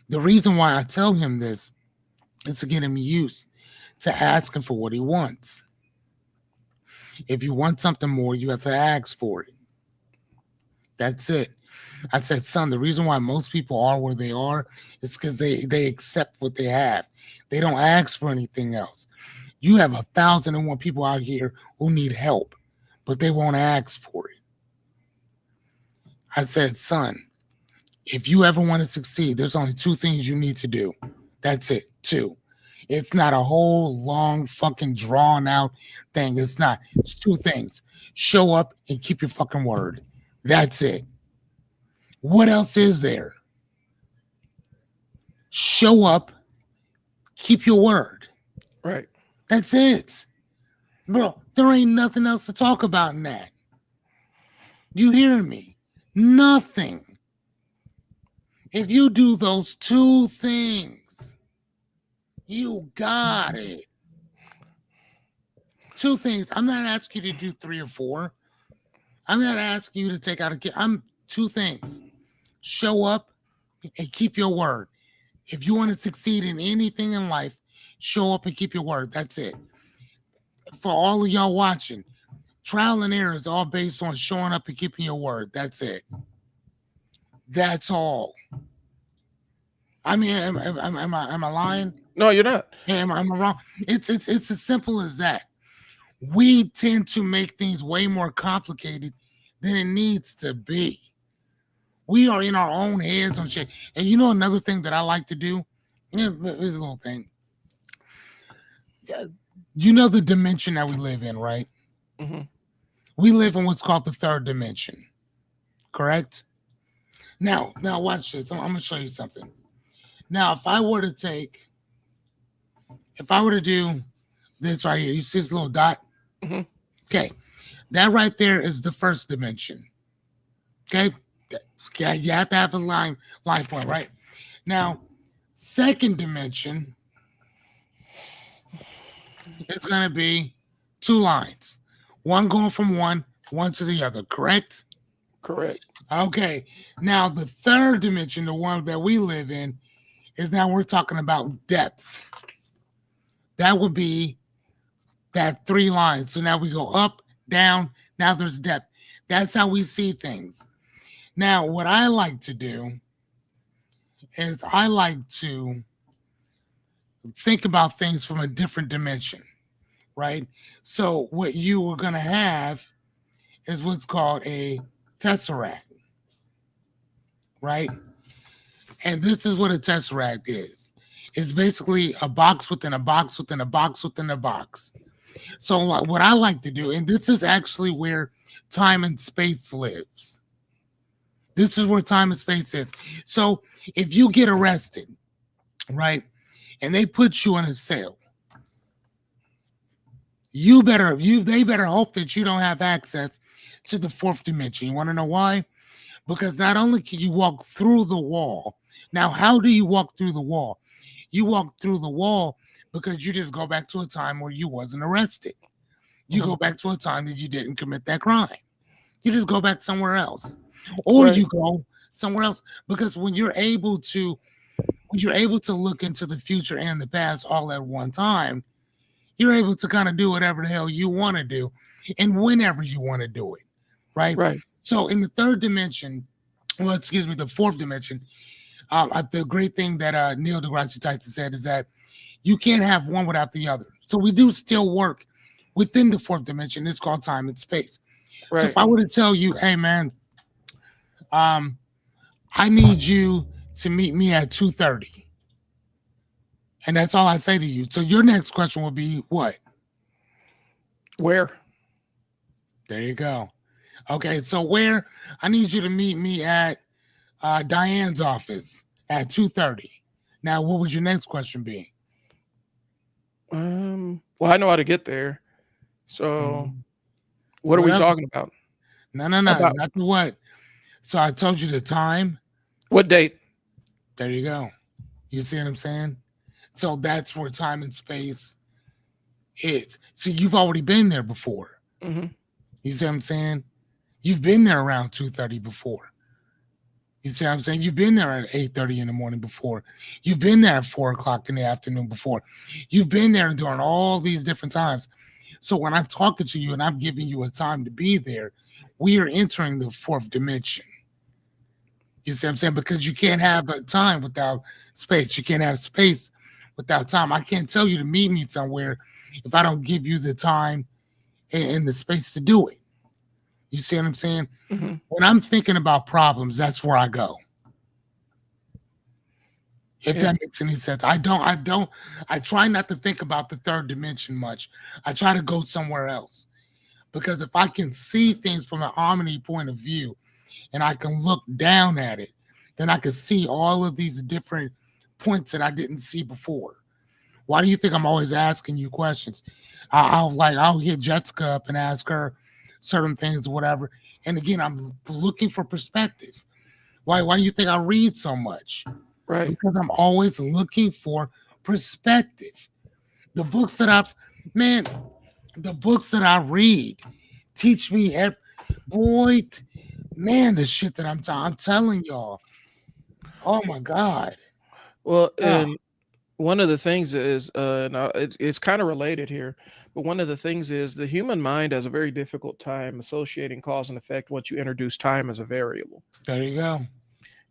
Speaker 2: The reason why I tell him this is to get him used to asking for what he wants. If you want something more, you have to ask for it. That's it. I said, son, the reason why most people are where they are is because they accept what they have. They don't ask for anything else. You have 1,001 people out here who need help, but they won't ask for it. I said, son, if you ever want to succeed, there's only two things you need to do. That's it. Two. It's not a whole long fucking drawn out thing. It's not. It's two things. Show up and keep your fucking word. That's it. What else is there? Show up, keep your word.
Speaker 1: Right.
Speaker 2: That's it. Bro, there ain't nothing else to talk about in that. You hearing me? Nothing. If you do those two things, you got it. Two things. I'm not asking you to do 3 or 4. I'm not asking you to take out a kid. I'm two things. Show up and keep your word. If you want to succeed in anything in life, show up and keep your word. That's it. For all of y'all watching, trial and error is all based on showing up and keeping your word. That's it. That's all. I mean, am I lying?
Speaker 1: No, you're not.
Speaker 2: Am I wrong? It's as simple as that. We tend to make things way more complicated than it needs to be. We are in our own heads on shit. And you know another thing that I like to do? Yeah, here's a little thing. You know the dimension that we live in, right?
Speaker 1: Mm-hmm.
Speaker 2: We live in what's called the third dimension. Correct? Now watch this. I'm going to show you something. Now, if I were to do this right here, you see this little dot?
Speaker 1: Mm-hmm.
Speaker 2: Okay. That right there is the first dimension. Okay. You have to have a line point, right? Now, second dimension, it's going to be 2 lines. One going from one to the other, correct?
Speaker 1: Correct.
Speaker 2: Okay. Now, the third dimension, the one that we live in, is now we're talking about depth. That would be that 3 lines. So now we go up, down, now there's depth. That's how we see things. Now, what I like to do is I like to think about things from a different dimension, right? So what you are going to have is what's called a tesseract, right? And this is what a tesseract is. It's basically a box within a box within a box within a box. So what I like to do, and this is actually where time and space lives. This is where time and space is. So if you get arrested, right, and they put you in a cell, they better hope that you don't have access to the 4th dimension. You want to know why? Because not only can you walk through the wall. Now, how do you walk through the wall? You walk through the wall because you just go back to a time where you wasn't arrested. You go back to a time that you didn't commit that crime. You just go back somewhere else. Or you go somewhere else, because when you're able to look into the future and the past all at one time, you're able to kind of do whatever the hell you want to do and whenever you want to do it, right?
Speaker 1: Right.
Speaker 2: So in the 3rd dimension, the 4th dimension, the great thing that Neil deGrasse Tyson said is that you can't have one without the other. So we do still work within the 4th dimension. It's called time and space. Right. So if I were to tell you, hey man, I need you to meet me at 2:30. And that's all I say to you. So your next question would be what?
Speaker 1: Where?
Speaker 2: There you go. Okay, so where? I need you to meet me at Diane's office at 2:30. Now, what would your next question be?
Speaker 1: Well, I know how to get there. So what are we talking about?
Speaker 2: No, not the what. So I told you the time.
Speaker 1: What date?
Speaker 2: There you go. You see what I'm saying? So that's where time and space is. So you've already been there before.
Speaker 1: Mm-hmm.
Speaker 2: You see what I'm saying? You've been there around 2:30 before. You see what I'm saying? You've been there at 8:30 in the morning before. You've been there at 4 o'clock in the afternoon before. You've been there during all these different times. So when I'm talking to you and I'm giving you a time to be there, we are entering the 4th dimension. You see what I'm saying? Because you can't have a time without space. You can't have space without time. I can't tell you to meet me somewhere if I don't give you the time and the space to do it. You see what I'm saying?
Speaker 1: Hmm.
Speaker 2: When I'm thinking about problems, that's where I go. If
Speaker 1: Yeah.
Speaker 2: that makes any sense. I try not to think about the third dimension much. I try to go somewhere else. Because if I can see things from an harmony point of view and I can look down at it, then I can see all of these different points that I didn't see before. Why do you think I'm always asking you questions? I'll hit Jessica up and ask her certain things or whatever. And again, I'm looking for perspective. Why do you think I read so much?
Speaker 1: Right.
Speaker 2: Because I'm always looking for perspective. The books that I've man, the books that I read teach me boy, man, the shit that I'm telling y'all. Oh my god.
Speaker 1: Well,
Speaker 2: Oh,
Speaker 1: and one of the things is, it's kind of related here, but one of the things is the human mind has a very difficult time associating cause and effect once you introduce time as a variable.
Speaker 2: there you go.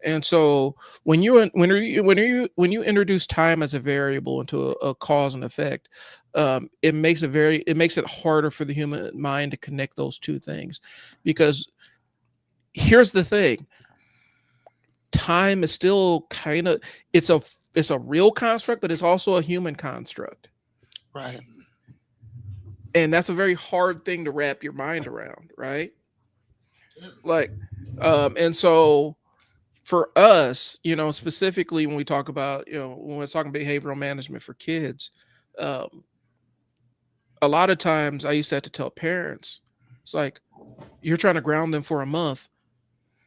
Speaker 1: And so when you introduce time as a variable into a cause and effect, it makes it harder for the human mind to connect those two things, because here's the thing: time is still kind of it's a it's a real construct, but it's also a human construct,
Speaker 2: Right.
Speaker 1: and that's a very hard thing to wrap your mind around, right? Like, and so for us, specifically when we talk about, when we're talking behavioral management for kids, um, a lot of times I used to have to tell parents, it's like, you're trying to ground them for a month,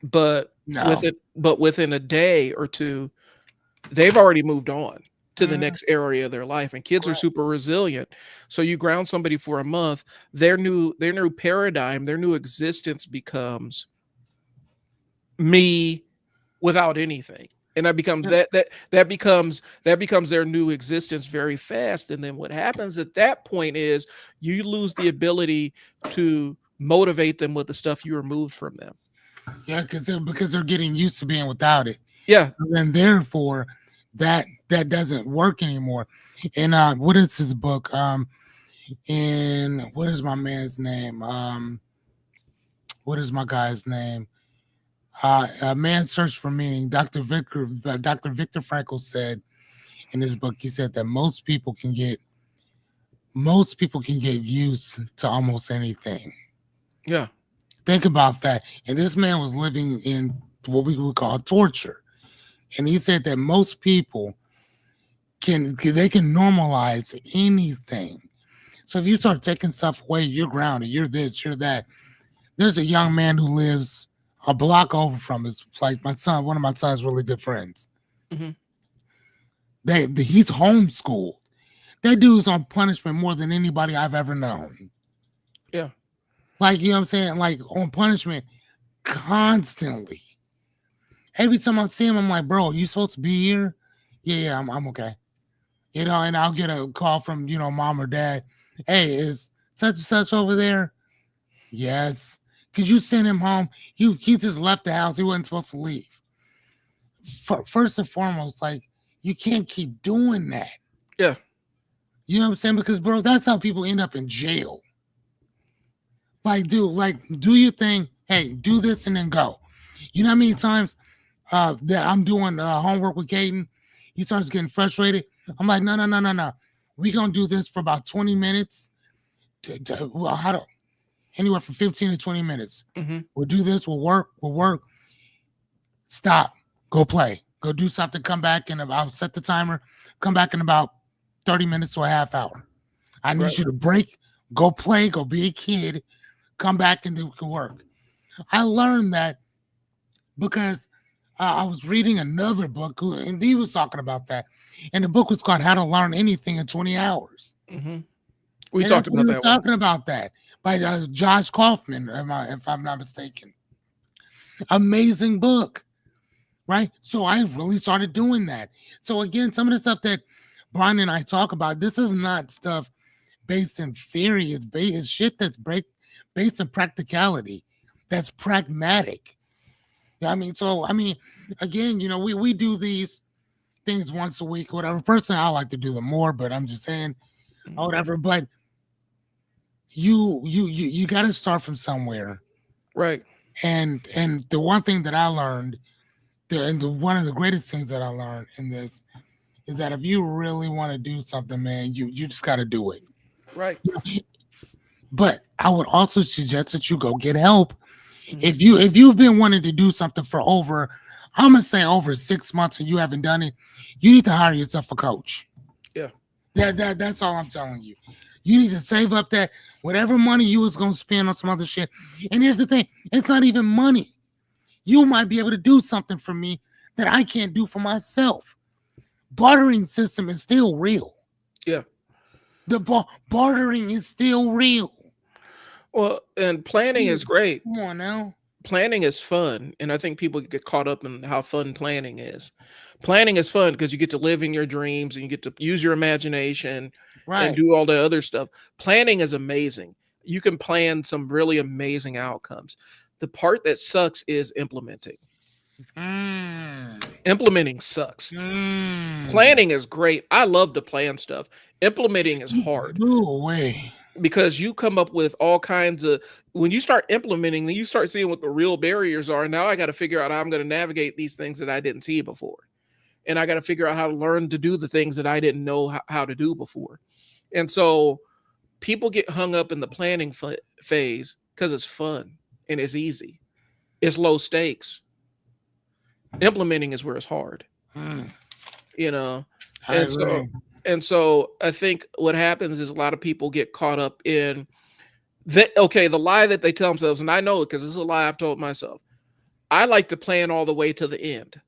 Speaker 1: but
Speaker 2: No.
Speaker 1: within a day or two, they've already moved on to the
Speaker 2: Mhm.
Speaker 1: next area of their life, and kids are
Speaker 2: Correct.
Speaker 1: super resilient. So you ground somebody for a month, their new paradigm, their new existence becomes me without anything. And that becomes
Speaker 2: Yeah.
Speaker 1: that becomes their new existence very fast. And then what happens at that point is you lose the ability to motivate them with the stuff you removed from them.
Speaker 2: Yeah, because they're getting used to being without it.
Speaker 1: Yeah.
Speaker 2: And therefore that doesn't work anymore. And what is his book? And what is my man's name? What is my guy's name? A Man Search for Meaning. Dr. Viktor Frankl said in his book, he said that most people can get used to almost anything.
Speaker 1: Yeah.
Speaker 2: Think about that. And this man was living in what we would call torture. And he said that most people they can normalize anything. So if you start taking stuff away, you're grounded, you're this, you're that. There's a young man who lives a block over from us, like my son, one of my son's really good friends.
Speaker 1: Hmm.
Speaker 2: He's homeschooled. That dude's on punishment more than anybody I've ever known.
Speaker 1: Yeah.
Speaker 2: Like, you know what I'm saying? Like on punishment constantly. Every time I see him, I'm like, bro, you supposed to be here? Yeah, I'm okay. And I'll get a call from, mom or dad. Hey, is such and such over there? Yes. Could you send him home? He just left the house. He wasn't supposed to leave. First and foremost, like, you can't keep doing that.
Speaker 1: Yeah.
Speaker 2: You know what I'm saying? Because, bro, that's how people end up in jail. Do your thing. Hey, do this and then go. You know how many times that I'm doing homework with Caden, he starts getting frustrated. I'm like, no, no, no, no, no. We gonna do this for about 20 minutes. Well, how to anywhere from 15 to 20 minutes.
Speaker 1: Hmm.
Speaker 2: We'll do this. We'll work. Stop. Go play. Go do something. Come back and I'll set the timer. Come back in about 30 minutes to a half hour. I need
Speaker 1: Right.
Speaker 2: you to break. Go play. Go be a kid. Come back and do work. I learned that because I was reading another book and he was talking about that. And the book was called How to Learn Anything in 20 Hours.
Speaker 1: Hmm. We
Speaker 2: And that's
Speaker 1: talked
Speaker 2: what he
Speaker 1: about
Speaker 2: was
Speaker 1: that one.
Speaker 2: talking about that by Josh Kaufman, if I'm not mistaken. Amazing book, right? So I really started doing that. So again, some of the stuff that Brian and I talk about, this is not stuff based in theory. It's shit that's based in practicality. That's pragmatic. Again, we do these things once a week, whatever. Personally, I like to do them more, but I'm just saying, or whatever. But you got to start from somewhere.
Speaker 1: Right.
Speaker 2: And the one thing that I learned, one of the greatest things that I learned in this is that if you really want to do something, man, you just got to do it.
Speaker 1: Right.
Speaker 2: But I would also suggest that you go get help.
Speaker 1: Mhm.
Speaker 2: If you've been wanting to do something for over, I'm gonna say over 6 months and you haven't done it, you need to hire yourself a coach.
Speaker 1: Yeah.
Speaker 2: That's all I'm telling you. You need to save up that whatever money you was gonna spend on some other shit. And here's the thing, it's not even money. You might be able to do something for me that I can't do for myself. Bartering system is still real.
Speaker 1: Yeah.
Speaker 2: The bartering is still real.
Speaker 1: Well, and planning is great.
Speaker 2: Come on now.
Speaker 1: Planning is fun, and I think people get caught up in how fun planning is. Planning is fun because you get to live in your dreams and you get to use your imagination and
Speaker 2: Right.
Speaker 1: do all the other stuff. Planning is amazing. You can plan some really amazing outcomes. The part that sucks is implementing.
Speaker 2: Mm.
Speaker 1: Implementing sucks.
Speaker 2: Mm.
Speaker 1: Planning is great. I love to plan stuff. Implementing is hard
Speaker 2: No way.
Speaker 1: because you come up with all kinds of, when you start implementing, then you start seeing what the real barriers are. Now I got to figure out how I'm going to navigate these things that I didn't see before. And I got to figure out how to learn to do the things that I didn't know how to do before. And so people get hung up in the planning phase because it's fun and it's easy. It's low stakes. Implementing is where it's hard,
Speaker 2: Mm.
Speaker 1: you know?
Speaker 2: I
Speaker 1: And so,
Speaker 2: agree.
Speaker 1: and so I think what happens is a lot of people get caught up in that. Okay, the lie that they tell themselves, and I know it because this is a lie I've told myself. I like to plan all the way to the end.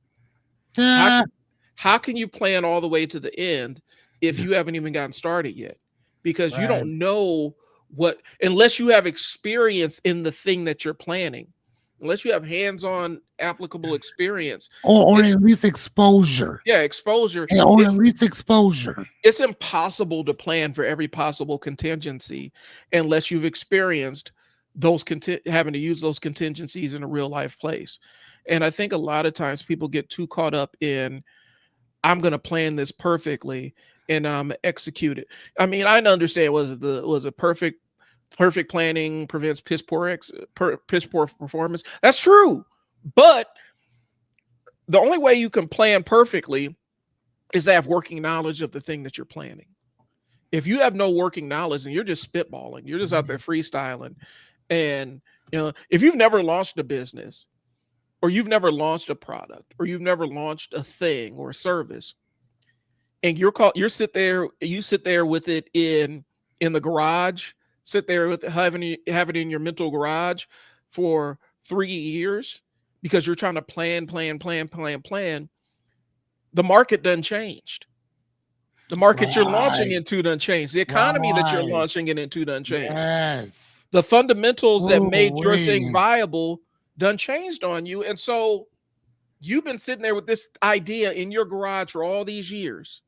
Speaker 1: How
Speaker 2: Uh,
Speaker 1: can, how can you plan all the way to the end if you haven't even gotten started yet? Because you
Speaker 2: right.
Speaker 1: don't know what, unless you have experience in the thing that you're planning, unless you have hands-on applicable experience,
Speaker 2: Or
Speaker 1: it's,
Speaker 2: at least exposure.
Speaker 1: yeah, exposure.
Speaker 2: Or at least exposure.
Speaker 1: It's impossible to plan for every possible contingency unless you've experienced those having to use those contingencies in a real life place. And I think a lot of times people get too caught up in, I'm going to plan this perfectly and execute it. I mean, I understand was a perfect planning prevents piss poor performance. That's true. But the only way you can plan perfectly is to have working knowledge of the thing that you're planning. If you have no working knowledge and you're just spitballing, you're just out there freestyling, and if you've never launched a business or you've never launched a product or you've never launched a thing or a service, and you sit there with it in the garage, sit there with have it in your mental garage for 3 years because you're trying to plan. The market done changed. The market you're launching
Speaker 2: Right.
Speaker 1: into done changed. The economy that you're
Speaker 2: Right.
Speaker 1: launching it into done changed.
Speaker 2: Yes.
Speaker 1: The fundamentals that
Speaker 2: Oh,
Speaker 1: made your thing
Speaker 2: wait.
Speaker 1: viable done changed on you. And so you've been sitting there with this idea in your garage for all these years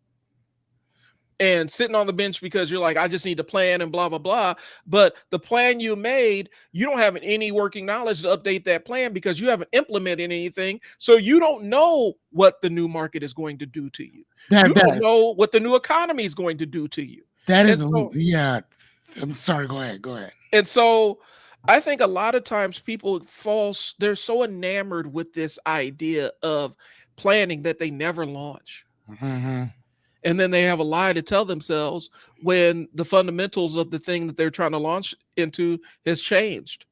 Speaker 1: and sitting on the bench because you're like, I just need to plan and blah, blah, blah. But the plan you made, you don't have any working knowledge to update that plan because you haven't implemented anything. So you don't know what the new market is going to do to you.
Speaker 2: That
Speaker 1: You don't
Speaker 2: that
Speaker 1: know what the new economy is going to do to you.
Speaker 2: that
Speaker 1: And
Speaker 2: is
Speaker 1: so,
Speaker 2: yeah. I'm sorry. Go ahead. Go ahead.
Speaker 1: and so I think a lot of times people they're so enamored with this idea of planning that they never launch.
Speaker 2: Mm-hmm.
Speaker 1: And then they have a lie to tell themselves when the fundamentals of the thing that they're trying to launch into has changed.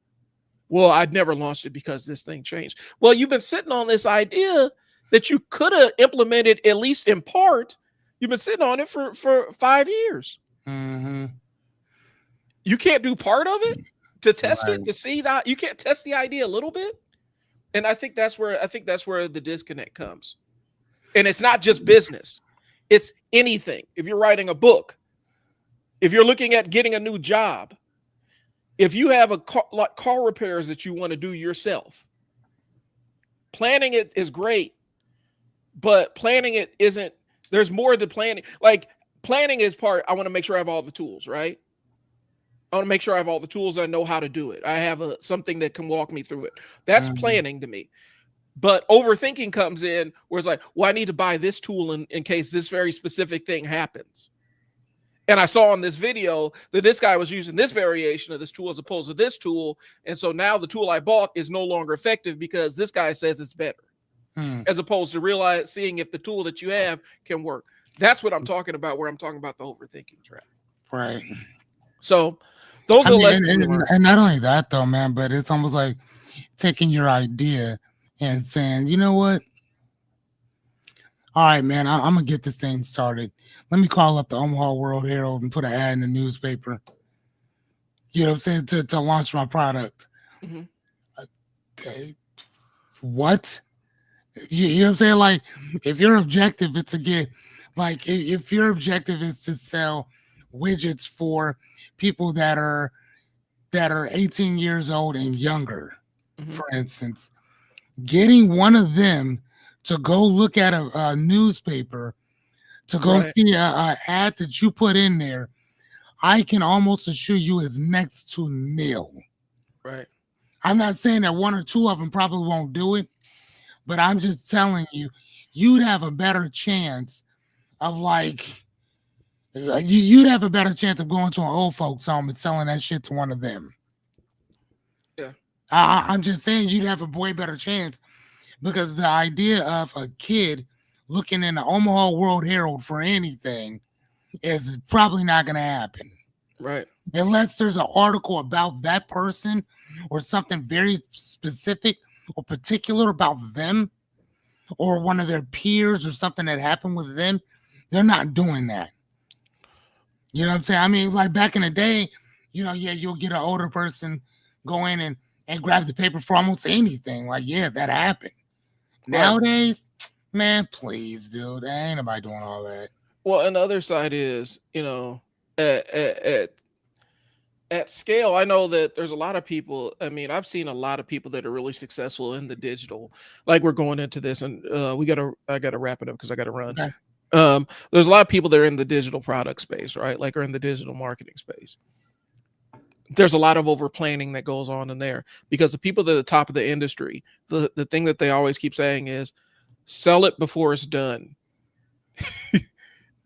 Speaker 1: Well, I'd never launched it because this thing changed. Well, you've been sitting on this idea that you could have implemented at least in part. You've been sitting on it for 5 years.
Speaker 2: Mm-hmm.
Speaker 1: You can't do part of it to test
Speaker 2: Right.
Speaker 1: it, to see that you can't test the idea a little bit. And I think that's where the disconnect comes. And it's not just business. It's anything. If you're writing a book, if you're looking at getting a new job, if you have like car repairs that you want to do yourself, planning it is great, but planning it isn't. There's more to planning. Like planning is part. I want to make sure I have all the tools, right? I want to make sure I have all the tools. I know how to do it. I have something that can walk me through it. That's
Speaker 2: Mm-hmm.
Speaker 1: planning to me. But overthinking comes in where it's like, well, I need to buy this tool in case this very specific thing happens. And I saw on this video that this guy was using this variation of this tool as opposed to this tool. And so now the tool I bought is no longer effective because this guy says it's better, as opposed to seeing if the tool that you have can work. That's what I'm talking about, where I'm talking about the overthinking trap.
Speaker 2: Right.
Speaker 1: So those are the lessons we learned.
Speaker 2: And not only that, though, man, but it's almost like taking your idea and saying, you know what? All right, man, I'm going to get this thing started. Let me call up the Omaha World Herald and put an ad in the newspaper. You know what I'm saying? To launch my product.
Speaker 1: Mm-hmm.
Speaker 2: Okay. What? You know what I'm saying? Like, if your objective is to get, like, if your objective is to sell widgets for people that are 18 years old and younger, for instance, getting one of them to go look at a newspaper, to go see a ad that you put in there, I can almost assure you is next to nil.
Speaker 1: Right.
Speaker 2: I'm not saying that one or two of them probably won't do it, but I'm just telling you, you'd have a better chance of you'd have a better chance of going to an old folks home and selling that shit to one of them.
Speaker 1: Yeah.
Speaker 2: I'm just saying you'd have a way better chance, because the idea of a kid looking in the Omaha World Herald for anything is probably not going to happen.
Speaker 1: Right.
Speaker 2: Unless there's an article about that person or something very specific or particular about them or one of their peers or something that happened with them, they're not doing that. You know what I'm saying? I mean, like back in the day, you know, yeah, you'll get an older person go in and grab the paper for almost anything. Like, yeah, that happened. Right. Nowadays, man, please, dude, ain't nobody doing all that.
Speaker 1: Well, and the other side is, you know, at scale, I know that there's a lot of people. I mean, I've seen a lot of people that are really successful in the digital. Like, we're going into this, and I gotta wrap it up because I gotta run.
Speaker 2: Okay.
Speaker 1: There's a lot of people that are in the digital product space, right? Like, are in the digital marketing space. There's a lot of over planning that goes on in there, because the people that are at the top of the industry, the thing that they always keep saying is, sell it before it's done.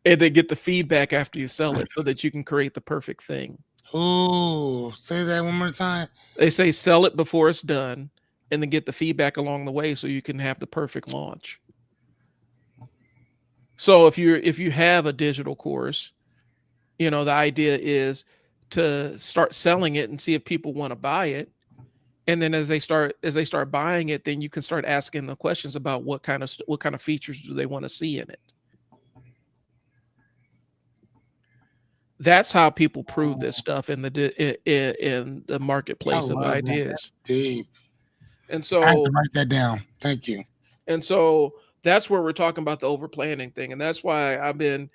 Speaker 1: And they get the feedback after you sell it so that you can create the perfect thing.
Speaker 2: Oh, say that one more time.
Speaker 1: They say sell it before it's done and then get the feedback along the way so you can have the perfect launch. So if you have a digital course, you know, the idea is to start selling it and see if people want to buy it. And then as they start buying it, then you can start asking the questions about what kind of features do they want to see in it. That's how people prove this stuff in the marketplace of ideas.
Speaker 2: Deep.
Speaker 1: And so
Speaker 2: I have to write that down. Thank you.
Speaker 1: And so that's where we're talking about the over planning thing. And that's why I've been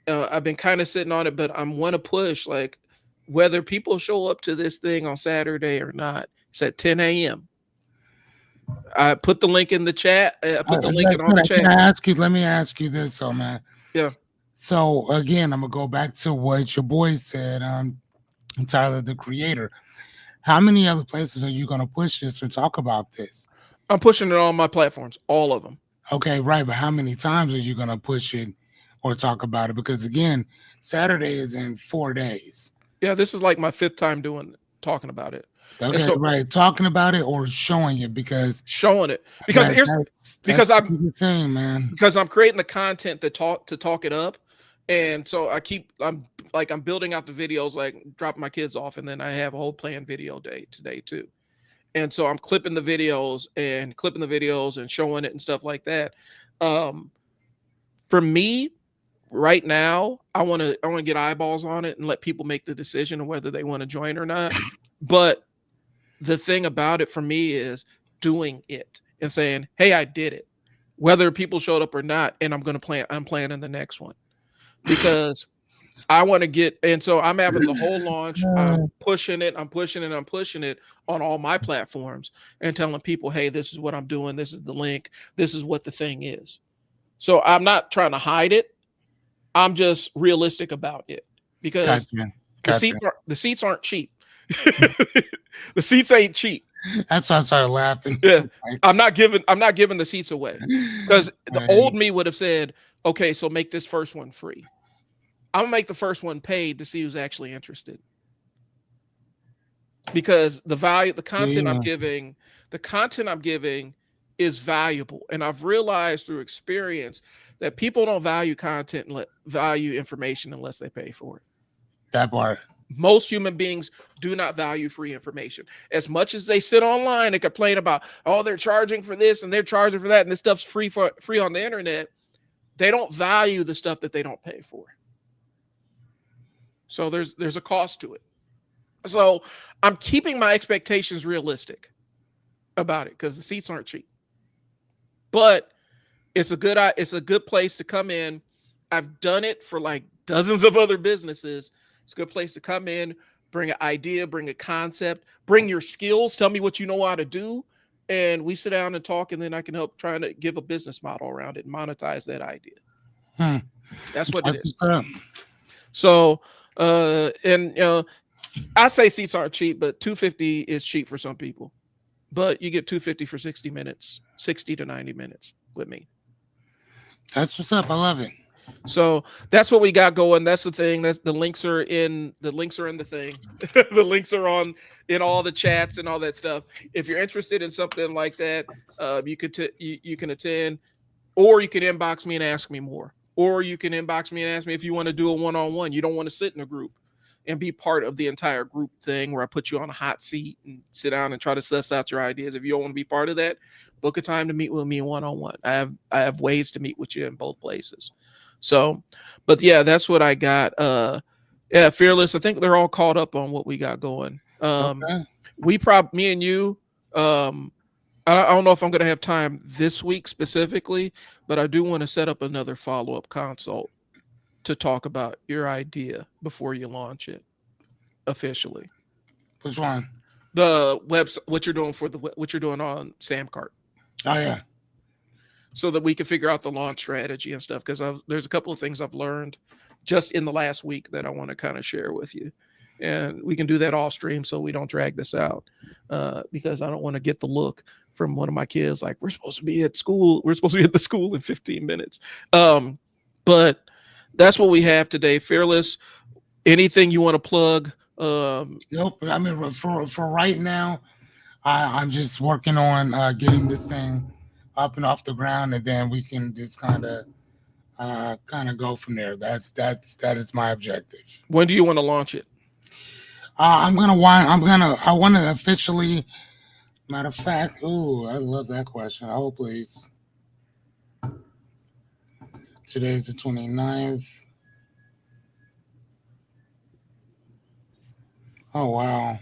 Speaker 1: kind of sitting on it, but I'm want to push, like, whether people show up to this thing on Saturday or not. It's at 10 a.m. I put the link in the chat. I put the link in the chat.
Speaker 2: Let me ask you this, so man.
Speaker 1: Yeah.
Speaker 2: So again, I'm gonna go back to what your boy said. Tyler, the creator. How many other places are you gonna push this or talk about this?
Speaker 1: I'm pushing it on my platforms, all of them.
Speaker 2: Okay, right. But how many times are you gonna push it or talk about it? Because again, Saturday is in 4 days.
Speaker 1: Yeah, this is like my 5th time talking about it.
Speaker 2: Okay, so, right. Talking about it or showing it, because
Speaker 1: showing it. Because because I'm creating the content to talk it up. And so I'm building out the videos, like dropping my kids off, and then I have a whole planned video day today too. And so I'm clipping the videos and showing it and stuff like that. For me, right now, I want to get eyeballs on it and let people make the decision of whether they want to join or not. But the thing about it for me is doing it and saying, hey, I did it, whether people showed up or not. And I'm planning the next one, because I want to get, and so I'm having the whole launch. I'm pushing it on all my platforms and telling people, hey, this is what I'm doing. This is the link. This is what the thing is. So I'm not trying to hide it. I'm just realistic about it, because the seats aren't cheap. The seats ain't cheap.
Speaker 2: That's why I started laughing.
Speaker 1: Yeah. I'm not giving the seats away, because the old me would have said, okay, so make this first one free. I'm gonna make the first one paid to see who's actually interested, because the
Speaker 2: Yeah.
Speaker 1: content I'm giving is valuable, and I've realized through experience that people don't value value information unless they pay for it.
Speaker 2: That part.
Speaker 1: Most human beings do not value free information. As much as they sit online and complain about, oh, they're charging for this and they're charging for that, and this stuff's free on the internet, they don't value the stuff that they don't pay for. So there's a cost to it. So I'm keeping my expectations realistic about it because the seats aren't cheap. But it's a good place to come in. I've done it for like dozens of other businesses. It's a good place to come in, bring an idea, bring a concept, bring your skills, tell me what you know how to do, and we sit down and talk, and then I can help trying to give a business model around it and monetize that idea. That's what it is. So, and I say seats aren't cheap, but $250 is cheap for some people. But you get $250 for 60 minutes, 60 to 90 minutes with me.
Speaker 2: That's what's up. I love it.
Speaker 1: So that's what we got going. That's the thing. That's the links are in the thing. The links are on in all the chats and all that stuff. If you're interested in something like that, you can attend, or you can inbox me and ask me more, or you can inbox me and ask me if you want to do a one-on-one. You don't want to sit in a group and be part of the entire group thing where I put you on a hot seat and sit down and try to suss out your ideas. If you don't want to be part of that, book a time to meet with me one-on-one. I have ways to meet with you in both places. So, but yeah, that's what I got. Yeah, Fearless. I think they're all caught up on what we got going.
Speaker 2: Okay.
Speaker 1: Me and you, I don't know if I'm going to have time this week specifically, but I do want to set up another follow-up consult to talk about your idea before you launch it officially.
Speaker 2: Which one?
Speaker 1: The website, what you're doing on Samcart.
Speaker 2: Oh yeah.
Speaker 1: So that we can figure out the launch strategy and stuff. Because there's a couple of things I've learned just in the last week that I want to kind of share with you. And we can do that off stream so we don't drag this out. Because I don't want to get the look from one of my kids like, we're supposed to be at school. We're supposed to be at the school in 15 minutes. But that's what we have today. Fearless, anything you want to plug?
Speaker 2: Nope. I mean, for right now, I'm just working on getting this thing up and off the ground, and then we can just kind of go from there. That is my objective.
Speaker 1: When do you want to launch it?
Speaker 2: I want to officially. Matter of fact, ooh, I love that question. Oh, please. Today's the 29th. Oh wow.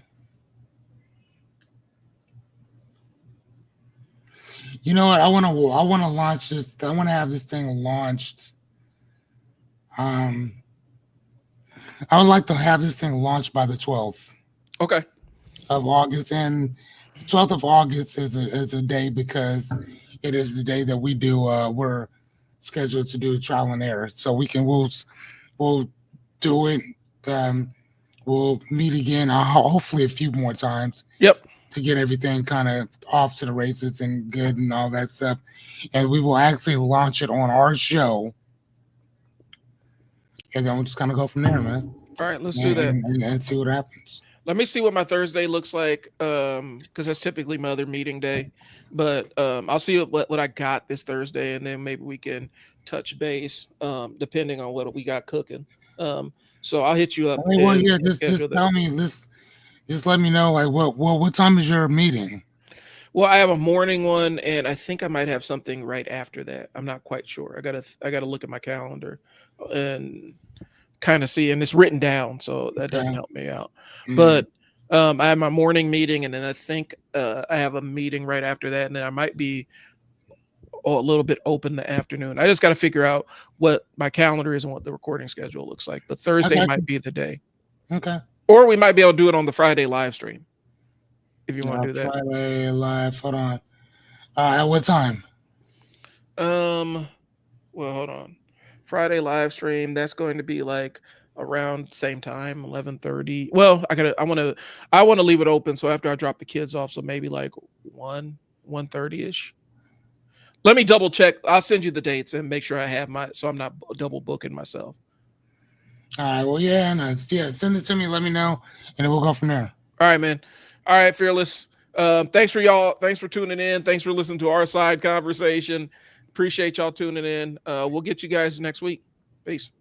Speaker 2: You know what? I want to launch this. I want to have this thing launched. Um, I would like to have this thing launched by the 12th.
Speaker 1: Okay.
Speaker 2: Of August, and the 12th of August is a day because it is the day that we're scheduled to do a trial and error. So we'll do it. We'll meet again, hopefully a few more times.
Speaker 1: Yep.
Speaker 2: To get everything kind of off to the races and good and all that stuff. And we will actually launch it on our show. And then we'll just kind of go from there, man.
Speaker 1: All right, let's do that.
Speaker 2: And see what happens.
Speaker 1: Let me see what my Thursday looks like, because that's typically my other meeting day. But I'll see what I got this Thursday, and then maybe we can touch base, depending on what we got cooking. So I'll hit you up.
Speaker 2: Well, yeah, just tell me this. Just let me know, like, what time is your meeting?
Speaker 1: Well, I have a morning one, and I think I might have something right after that. I'm not quite sure. I gotta look at my calendar and kind of see, and it's written down, so that doesn't help me out. Mm-hmm. But I have my morning meeting, and then I think I have a meeting right after that, and then I might be a little bit open the afternoon. I just got to figure out what my calendar is and what the recording schedule looks like. But Thursday might be the day.
Speaker 2: Okay.
Speaker 1: Or we might be able to do it on the Friday live stream. If you want to do that.
Speaker 2: Friday live. Hold on. At what time?
Speaker 1: Well, hold on. Friday live stream. That's going to be like around same time, 11:30. Well, I want to leave it open. So after I drop the kids off, so maybe like 1:30 ish. Let me double check. I'll send you the dates and make sure I have so I'm not double booking myself.
Speaker 2: All right. Well, yeah, and yeah, send it to me. Let me know, and then we'll go from there.
Speaker 1: All right, man. All right, Fearless. Thanks for y'all. Thanks for tuning in. Thanks for listening to our side conversation. Appreciate y'all tuning in. We'll get you guys next week. Peace.